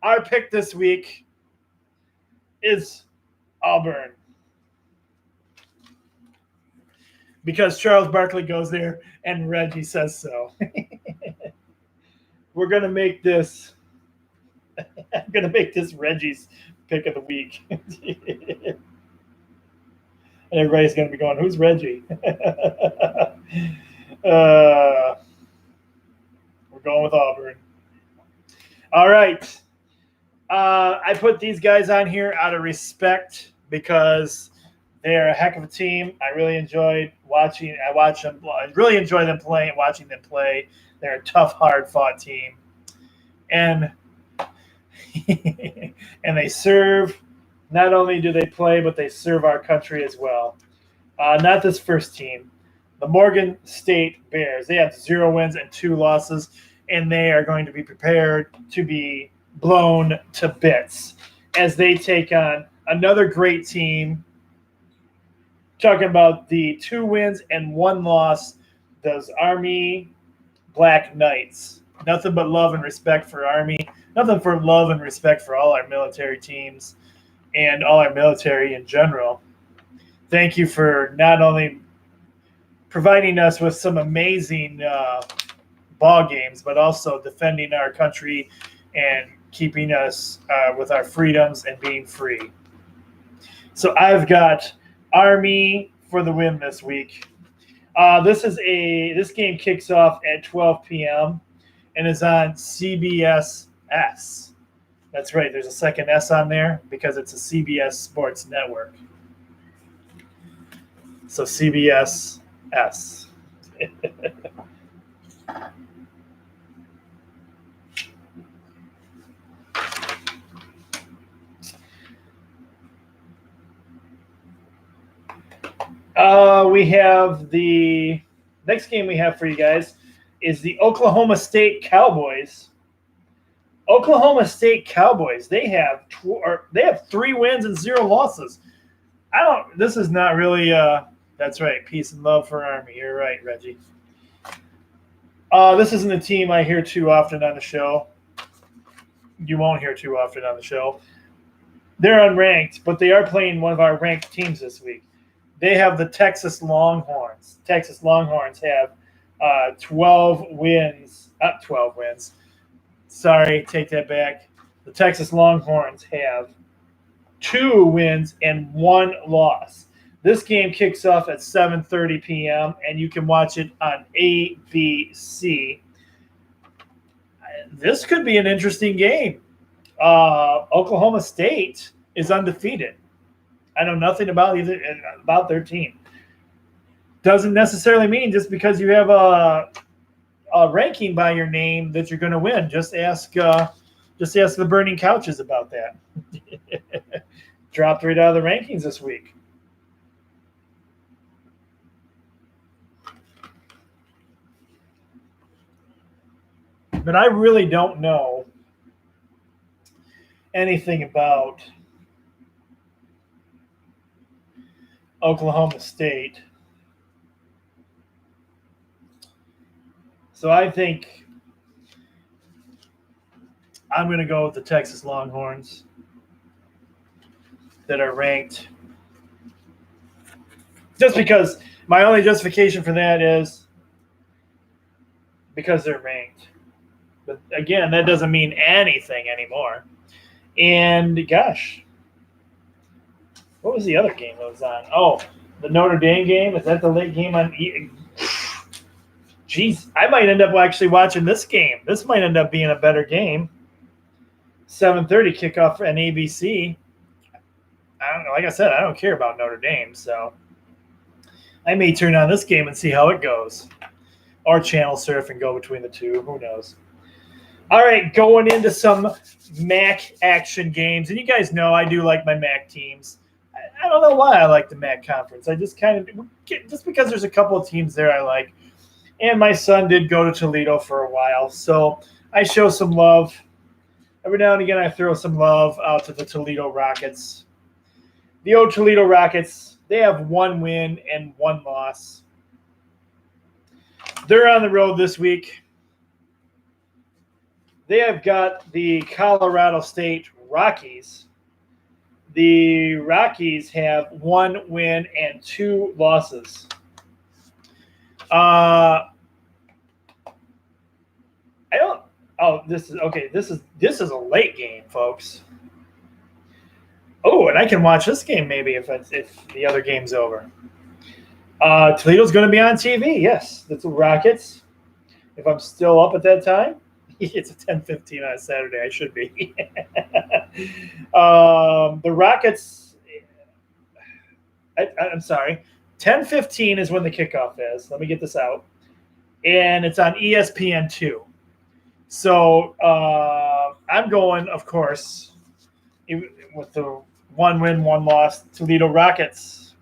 our pick this week is Auburn. Because Charles Barkley goes there and Reggie says so. We're going to make this I'm going to make this Reggie's pick of the week. And everybody's going to be going, who's Reggie? We're going with Auburn. All right. I put these guys on here out of respect because they're a heck of a team. I really enjoyed watching. I really enjoy them playing, watching them play. They're a tough, hard-fought team, and and they serve. Not only do they play, but they serve our country as well. Not this first team, the Morgan State Bears. They have 0 wins and 2 losses, and they are going to be prepared to be blown to bits as they take on another great team. Talking about the 2 wins and 1 loss, those Army Black Knights. Nothing but love and respect for Army. Nothing for love and respect for all our military teams and all our military in general. Thank you for not only providing us with some amazing ball games, but also defending our country and keeping us with our freedoms and being free. So I've got Army for the win this week. This game kicks off at 12 p.m. and is on CBS S. That's right. There's a second S on there because it's a CBS Sports Network. So CBS S. We have the next game we have for you guys is the Oklahoma State Cowboys. Oklahoma State Cowboys. They have 3 wins and 0 losses. This is not really. That's right. Peace and love for Army. You're right, Reggie. This isn't a team I hear too often on the show. You won't hear too often on the show. They're unranked, but they are playing one of our ranked teams this week. They have the Texas Longhorns. Texas Longhorns have 12 wins. 12 wins. Sorry, take that back. The Texas Longhorns have 2 wins and 1 loss. This game kicks off at 7:30 p.m., and you can watch it on ABC. This could be an interesting game. Oklahoma State is undefeated. I know nothing about their team. Doesn't necessarily mean just because you have a ranking by your name that you're going to win. Just ask the Burning Couches about that. Dropped right out of the rankings this week. But I really don't know anything about Oklahoma State. So I think I'm going to go with the Texas Longhorns that are ranked. Just because my only justification for that is because they're ranked. But again, that doesn't mean anything anymore. And gosh, what was the other game that was on? Oh, the Notre Dame game. Is that the late game on? Jeez, I might end up actually watching this game. This might end up being a better game. 7:30 kickoff on ABC. I don't know. Like I said, I don't care about Notre Dame, so I may turn on this game and see how it goes, or channel surf and go between the two. Who knows? All right, going into some MAC action games, and you guys know I do like my MAC teams. I don't know why I like the MAC conference. I just just because there's a couple of teams there I like. And my son did go to Toledo for a while, so I show some love. Every now and again, I throw some love out to the Toledo Rockets. The old Toledo Rockets, they have 1 win and 1 loss. They're on the road this week. They have got the Colorado State Rockies. The Rockies have 1 win and 2 losses. This is a late game, folks. Oh, and I can watch this game maybe if the other game's over. Toledo's going to be on TV. Yes, that's the Rockets. If I'm still up at that time, it's a 10:15 on a Saturday. I should be. The Rockets. I'm sorry. 10:15 is when the kickoff is. Let me get this out. And it's on ESPN2. So I'm going, of course, with the 1 win, 1 loss Toledo Rockets.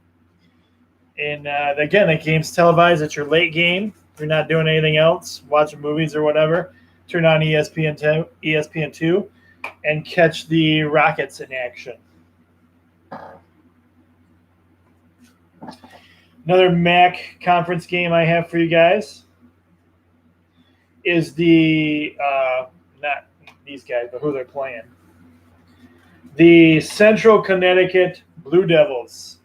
And again, the game's televised. It's your late game. If you're not doing anything else, watching movies or whatever, turn on ESPN2 and catch the Rockets in action. Another MAC conference game I have for you guys is the not these guys, but who they're playing. The Central Connecticut Blue Devils.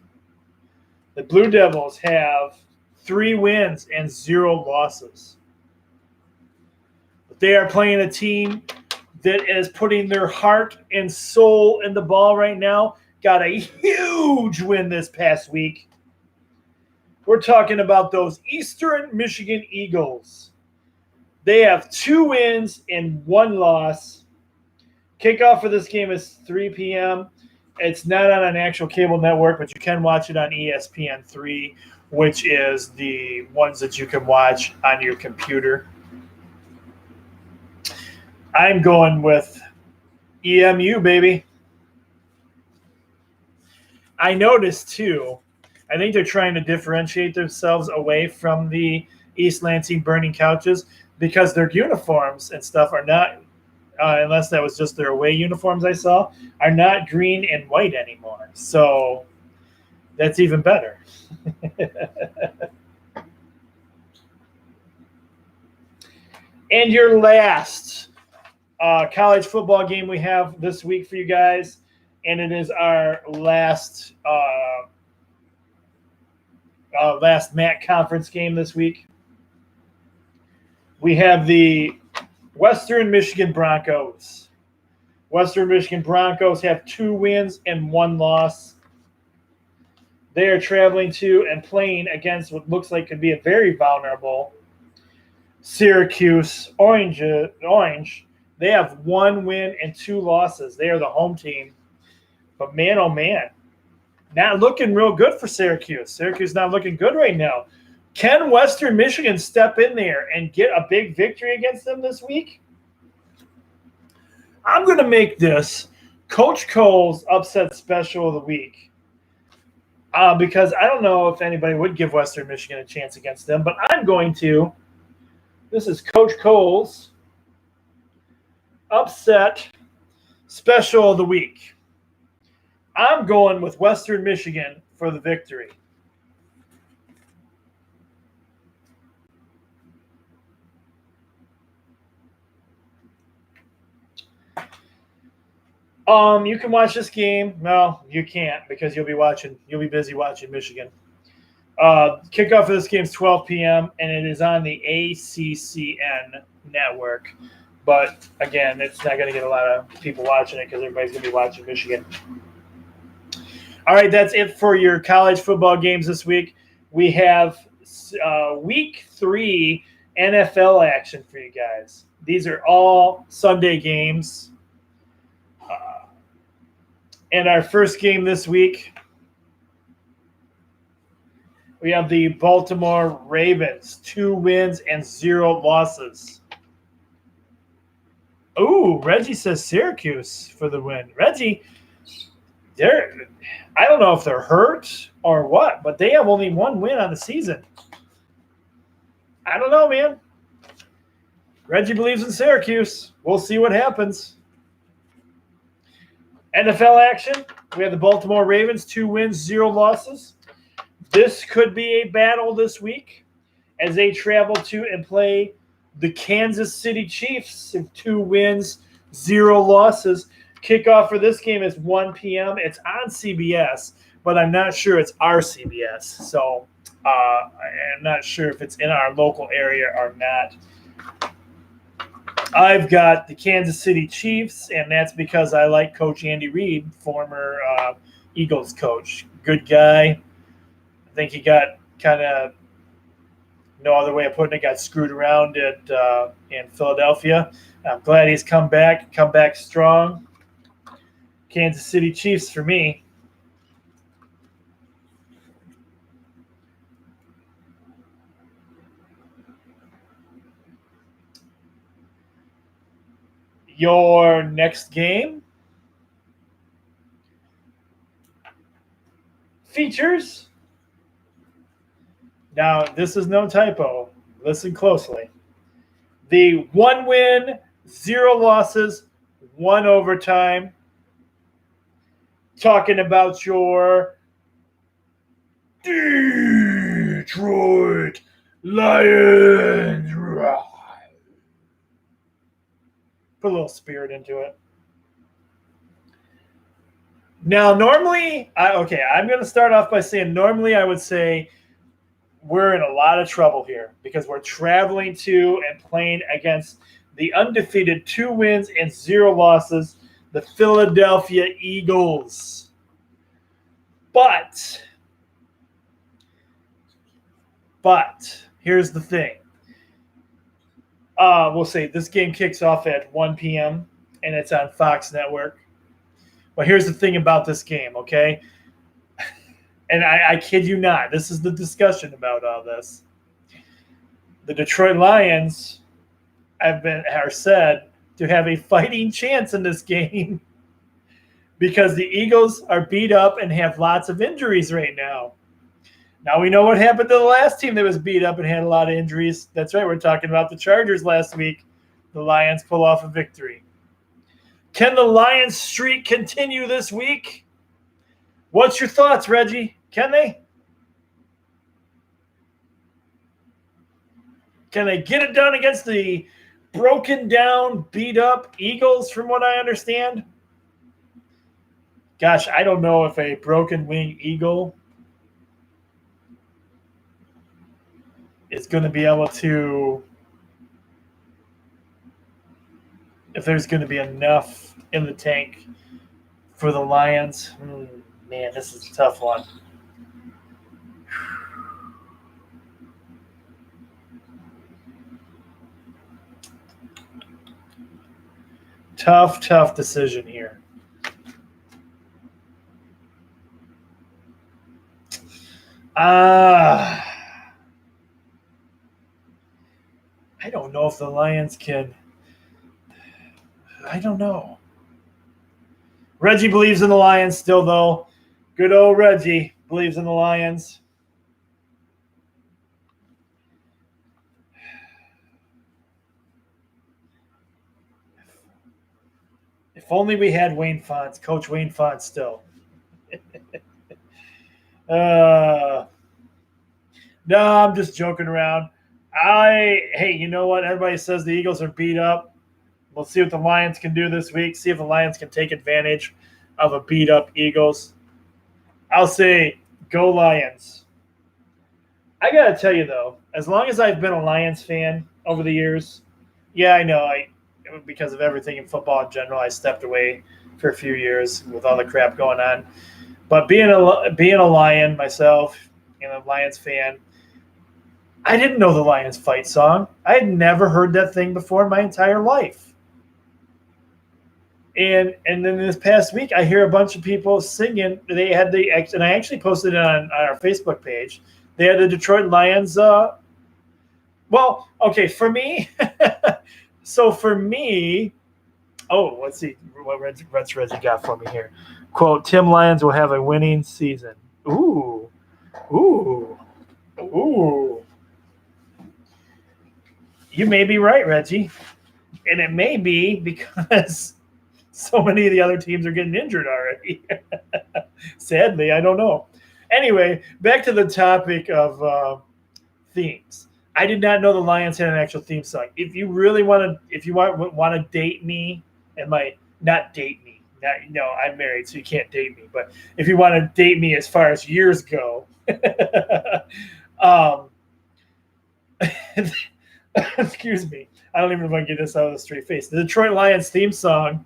The Blue Devils have 3 wins and 0 losses. But they are playing a team that is putting their heart and soul in the ball right now. Got a huge win this past week. We're talking about those Eastern Michigan Eagles. They have 2 wins and 1 loss. Kickoff for this game is 3 p.m. It's not on an actual cable network, but you can watch it on ESPN3, which is the ones that you can watch on your computer. I'm going with EMU, baby. I noticed, too, I think they're trying to differentiate themselves away from the East Lansing Burning Couches because their uniforms and stuff are not, unless that was just their away uniforms I saw, are not green and white anymore. So that's even better. And your last college football game we have this week for you guys, and it is our last MAC conference game this week. We have the Western Michigan Broncos. Western Michigan Broncos have 2 wins and 1 loss. They are traveling to and playing against what looks like could be a very vulnerable Syracuse Orange. They have 1 win and 2 losses. They are the home team. But man, oh man, not looking real good for Syracuse. Syracuse not looking good right now. Can Western Michigan step in there and get a big victory against them this week? I'm going to make this Coach Cole's upset special of the week because I don't know if anybody would give Western Michigan a chance against them, but I'm going to. This is Coach Cole's upset special of the week. I'm going with Western Michigan for the victory. You can watch this game. No, you can't because you'll be busy watching Michigan. Kickoff of this game is 12 p.m. and it is on the ACCN network. But again, it's not going to get a lot of people watching it because everybody's going to be watching Michigan. All right, that's it for your college football games this week. We have week 3 NFL action for you guys. These are all Sunday games. And our first game this week, we have the Baltimore Ravens, 2 wins and 0 losses. Ooh, Reggie says Syracuse for the win. Reggie, I don't know if they're hurt or what, but they have only 1 win on the season. I don't know, man. Reggie believes in Syracuse. We'll see what happens. NFL action, we have the Baltimore Ravens, 2 wins, 0 losses. This could be a battle this week as they travel to and play the Kansas City Chiefs, 2 wins, 0 losses. Kickoff for this game is 1 p.m. It's on CBS, but I'm not sure it's our CBS. So I'm not sure if it's in our local area or not. I've got the Kansas City Chiefs, and that's because I like Coach Andy Reid, former Eagles coach. Good guy. I think he got kind of, no other way of putting it, got screwed around in Philadelphia. I'm glad he's come back strong. Kansas City Chiefs for me. Your next game features, now this is no typo, listen closely, the 1 win, 0 losses, 1 overtime, talking about your Detroit Lions. Put a little spirit into it. Now, normally, I'm going to start off by saying normally I would say we're in a lot of trouble here because we're traveling to and playing against the undefeated 2 wins and 0 losses, the Philadelphia Eagles. But here's the thing. We'll say this game kicks off at 1 p.m. and it's on Fox Network. But here's the thing about this game, okay? And I kid you not, this is the discussion about all this. The Detroit Lions are said to have a fighting chance in this game because the Eagles are beat up and have lots of injuries right now. Now we know what happened to the last team that was beat up and had a lot of injuries. That's right, we're talking about the Chargers last week. The Lions pull off a victory. Can the Lions streak continue this week? What's your thoughts, Reggie? Can they? Can they get it done against the broken down, beat up Eagles, from what I understand? Gosh, I don't know if a broken wing Eagle is going to be able to, if there's going to be enough in the tank for the Lions. Man, this is a tough one. Tough decision here. I don't know if the Lions can. I don't know. Reggie believes in the Lions still, though. Good old Reggie believes in the Lions. If only we had Wayne Fontes, Coach Wayne Fontes still. No, I'm just joking around. Hey, you know what? Everybody says the Eagles are beat up. We'll see what the Lions can do this week. See if the Lions can take advantage of a beat-up Eagles. I'll say go Lions. I got to tell you, though, as long as I've been a Lions fan over the years, yeah, I know because of everything in football in general, I stepped away for a few years with all the crap going on. But being a Lion myself, a Lions fan, I didn't know the Lions fight song. I had never heard that thing before in my entire life. And then this past week, I hear a bunch of people singing. They had and I actually posted it on our Facebook page. They had the Detroit Lions. Well, okay, for me. So for me, let's see what Reggie got for me here. Quote: Tim Lions will have a winning season. Ooh. You may be right, Reggie, and it may be because so many of the other teams are getting injured already. Sadly, I don't know. Anyway, back to the topic of themes. I did not know the Lions had an actual theme song. If you really want to date me, not date me. No, I'm married, so you can't date me. But if you want to date me as far as years go, excuse me. I don't even want to get this out of a straight face. The Detroit Lions theme song,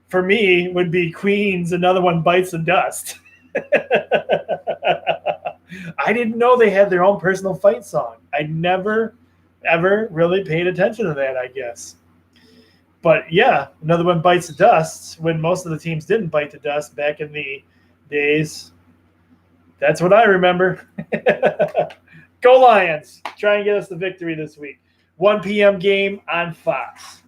for me, would be Queen's Another One Bites the Dust. I didn't know they had their own personal fight song. I never, ever really paid attention to that, I guess. But, yeah, Another One Bites the Dust, when most of the teams didn't bite the dust back in the days. That's what I remember. Go Lions. Try and get us the victory this week. 1 p.m. game on Fox.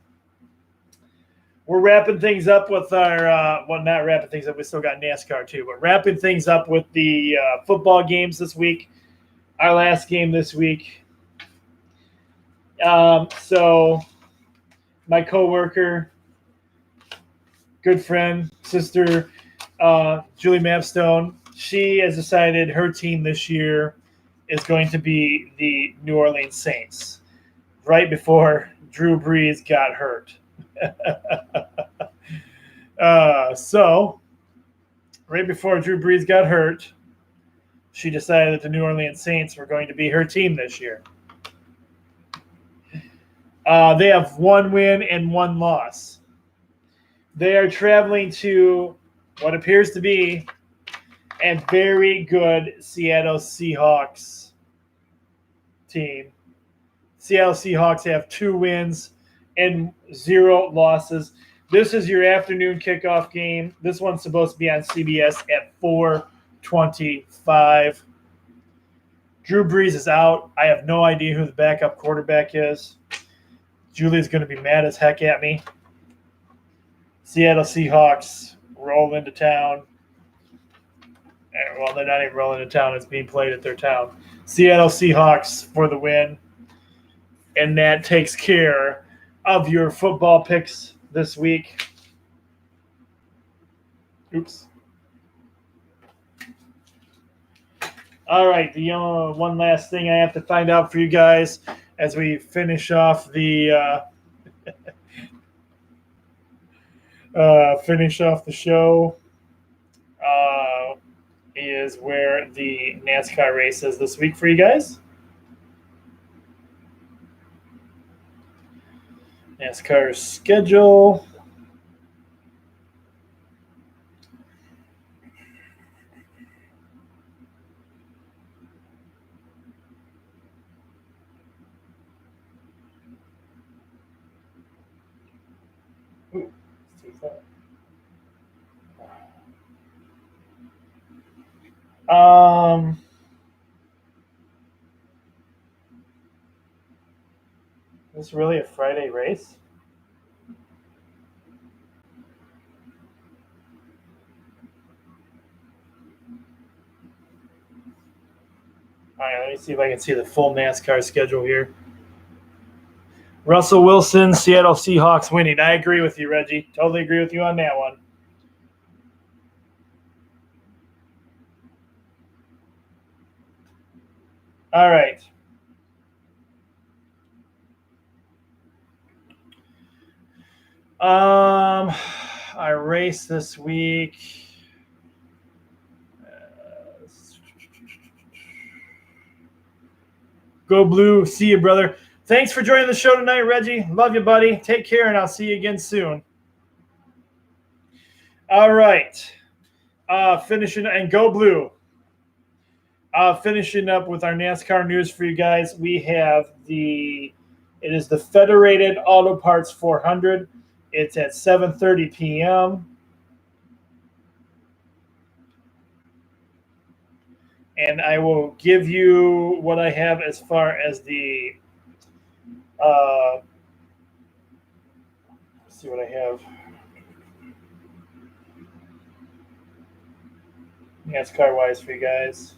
We're wrapping things up with our not wrapping things up. We still got NASCAR, too. But wrapping things up with the football games this week. Our last game this week. So my coworker, good friend, sister, Julie Mapstone, she has decided her team this year is going to be the New Orleans Saints, right before Drew Brees got hurt. So, right before Drew Brees got hurt, she decided that the New Orleans Saints were going to be her team this year. They have 1 win and 1 loss. They are traveling to what appears to be a very good Seattle Seahawks team. Seattle Seahawks have 2 wins and 0 losses. This is your afternoon kickoff game. This one's supposed to be on CBS at 4:25. Drew Brees is out. I have no idea who the backup quarterback is. Julie's going to be mad as heck at me. Seattle Seahawks roll into town. Well, they're not even rolling into town. It's being played at their town. Seattle Seahawks for the win. And that takes care of your football picks this week. Oops. All right, the one last thing I have to find out for you guys as we finish off the show is where the NASCAR race is this week for you guys. NASCAR schedule. Ooh, is this really a Friday race? All right, let me see if I can see the full NASCAR schedule here. Russell Wilson, Seattle Seahawks winning. I agree with you, Reggie. Totally agree with you on that one. All right. Our race this week. Go Blue. See you, brother. Thanks for joining the show tonight, Reggie. Love you, buddy. Take care, and I'll see you again soon. All right. Finishing and Go Blue. Finishing up with our NASCAR news for you guys. We have it is the Federated Auto Parts 400. It's at 7:30 p.m. And I will give you what I have as far as the let's see what I have. NASCAR wise for you guys.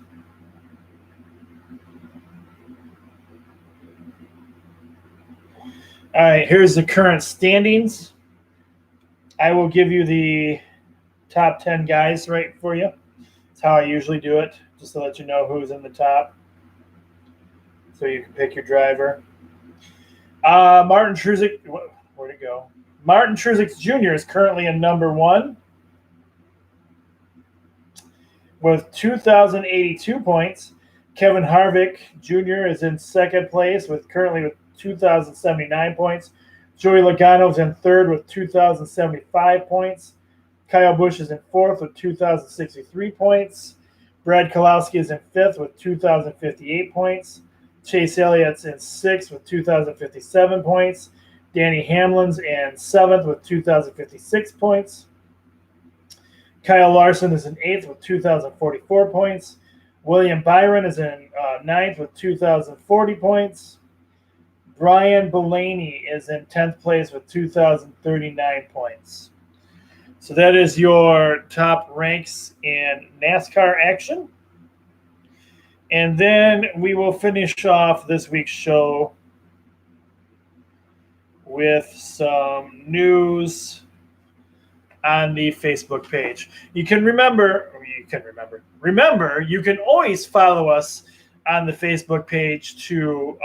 All right, here's the current standings. I will give you the top 10 guys right for you. That's how I usually do it, just to let you know who's in the top, so you can pick your driver. Martin Truex, where'd it go? Martin Truex Jr. is currently in number 1 with 2,082 points. Kevin Harvick Jr. is in second place currently with 2,079 points. Joey Logano is in third with 2,075 points. Kyle Busch is in fourth with 2,063 points. Brad Keselowski is in fifth with 2,058 points. Chase Elliott's in sixth with 2,057 points. Danny Hamlin's in seventh with 2,056 points. Kyle Larson is in eighth with 2,044 points. William Byron is in ninth with 2,040 points. Brian Blaney is in 10th place with 2,039 points. So that is your top ranks in NASCAR action. And then we will finish off this week's show with some news on the Facebook page. You can always follow us on the Facebook page to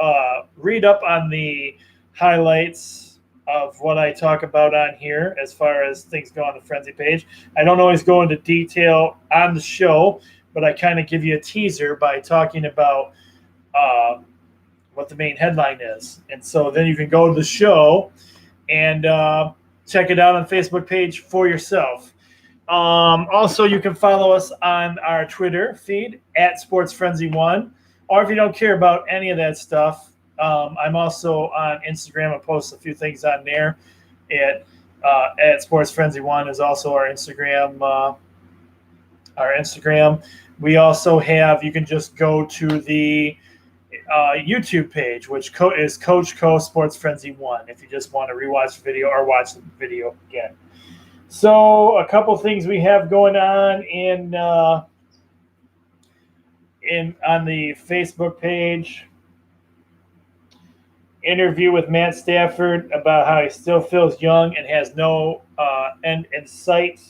read up on the highlights of what I talk about on here as far as things go on the Frenzy page. I don't always go into detail on the show, but I kind of give you a teaser by talking about what the main headline is. And so then you can go to the show and check it out on the Facebook page for yourself. Also, you can follow us on our Twitter feed at SportsFrenzy1. Or if you don't care about any of that stuff, I'm also on Instagram. I post a few things on there at at Sports Frenzy One is also our Instagram. We also have. You can just go to the YouTube page, which is Coach Co Sports Frenzy One. If you just want to rewatch the video or watch the video again. So a couple things we have going on on the Facebook page. Interview with Matt Stafford about how he still feels young and has no end in sight.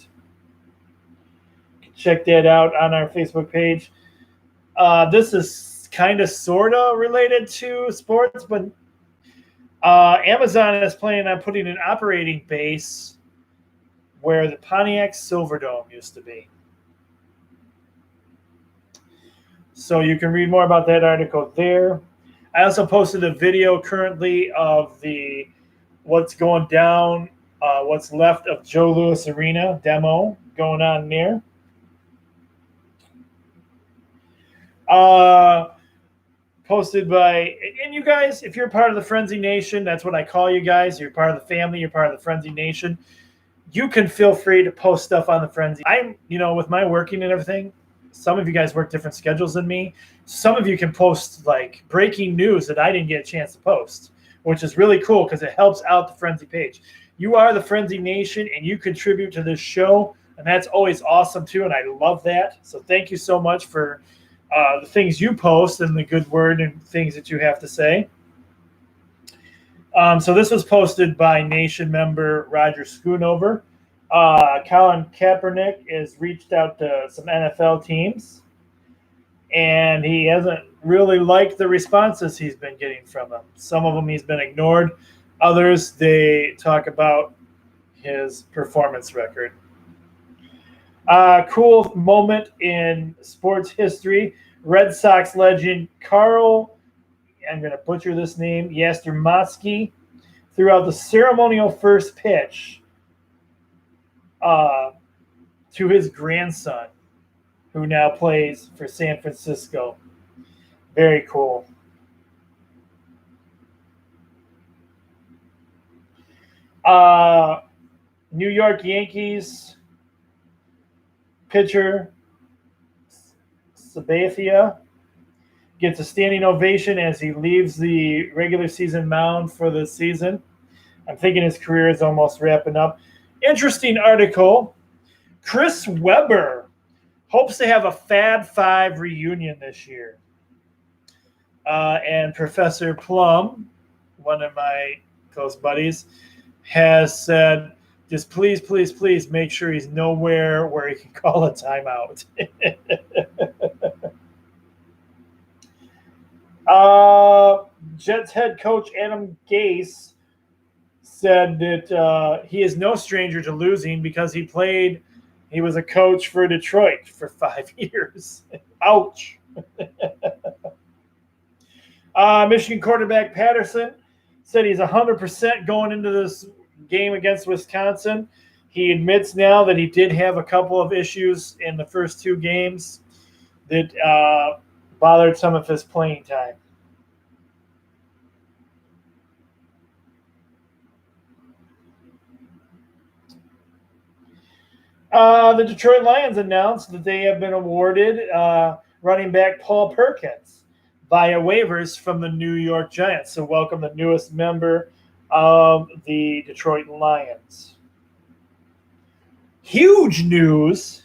Check that out on our Facebook page. This is kind of sort of related to sports, but Amazon is planning on putting an operating base where the Pontiac Silverdome used to be. So you can read more about that article there. I also posted a video currently of what's going down, what's left of Joe Louis Arena demo going on there. Posted by, and you guys, if you're part of the Frenzy Nation, that's what I call you guys. You're part of the family. You're part of the Frenzy Nation. You can feel free to post stuff on the Frenzy. With my working and everything, some of you guys work different schedules than me. Some of you can post like breaking news that I didn't get a chance to post, which is really cool because it helps out the Frenzy page. You are the Frenzy Nation and you contribute to this show, and that's always awesome too, and I love that. So thank you so much for the things you post and the good word and things that you have to say. So this was posted by Nation member Roger Schoonover. Colin Kaepernick has reached out to some NFL teams, and he hasn't really liked the responses he's been getting from them. Some of them he's been ignored. Others, they talk about his performance record. Cool moment in sports history. Red Sox legend Carl, I'm going to butcher this name, Yastrzemski, threw out the ceremonial first pitch to his grandson, who now plays for San Francisco. Very cool. New York Yankees pitcher Sabathia gets a standing ovation as he leaves the regular season mound for the season. I'm thinking his career is almost wrapping up. Interesting article. Chris Webber hopes to have a Fab Five reunion this year. And Professor Plum, one of my close buddies, has said, just please, please, please make sure he's nowhere where he can call a timeout. Jets head coach Adam Gase said that he is no stranger to losing because he was a coach for Detroit for 5 years. Ouch. Michigan quarterback Patterson said he's 100% going into this game against Wisconsin. He admits now that he did have a couple of issues in the first two games that bothered some of his playing time. The Detroit Lions announced that they have been awarded running back Paul Perkins via waivers from the New York Giants. So welcome the newest member of the Detroit Lions. Huge news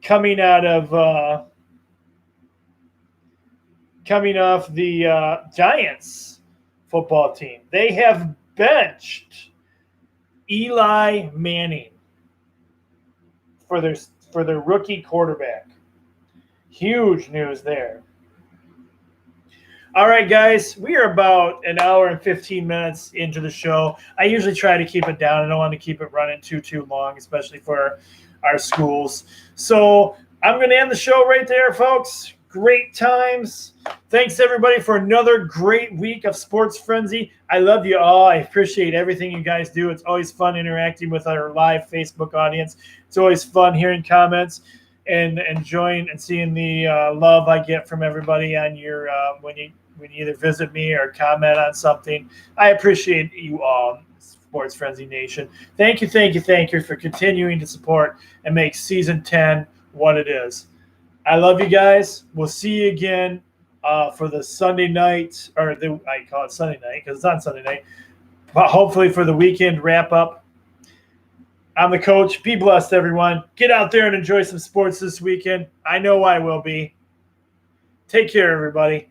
coming off the Giants football team. They have benched Eli Manning for their rookie quarterback. Huge news there. All right, guys, we are about an hour and 15 minutes into the show. I usually try to keep it down. I don't want to keep it running too long, especially for our schools. So I'm going to end the show right there, folks. Great times. Thanks, everybody, for another great week of Sports Frenzy. I love you all. I appreciate everything you guys do. It's always fun interacting with our live Facebook audience. It's always fun hearing comments and enjoying and seeing the love I get from everybody on your when you either visit me or comment on something. I appreciate you all. Sports Frenzy Nation. Thank you for continuing to support and make Season 10 what it is. I love you guys. We'll see you again for the Sunday night, I call it Sunday night because it's on Sunday night, but hopefully for the weekend wrap-up. I'm the coach. Be blessed, everyone. Get out there and enjoy some sports this weekend. I know I will be. Take care, everybody.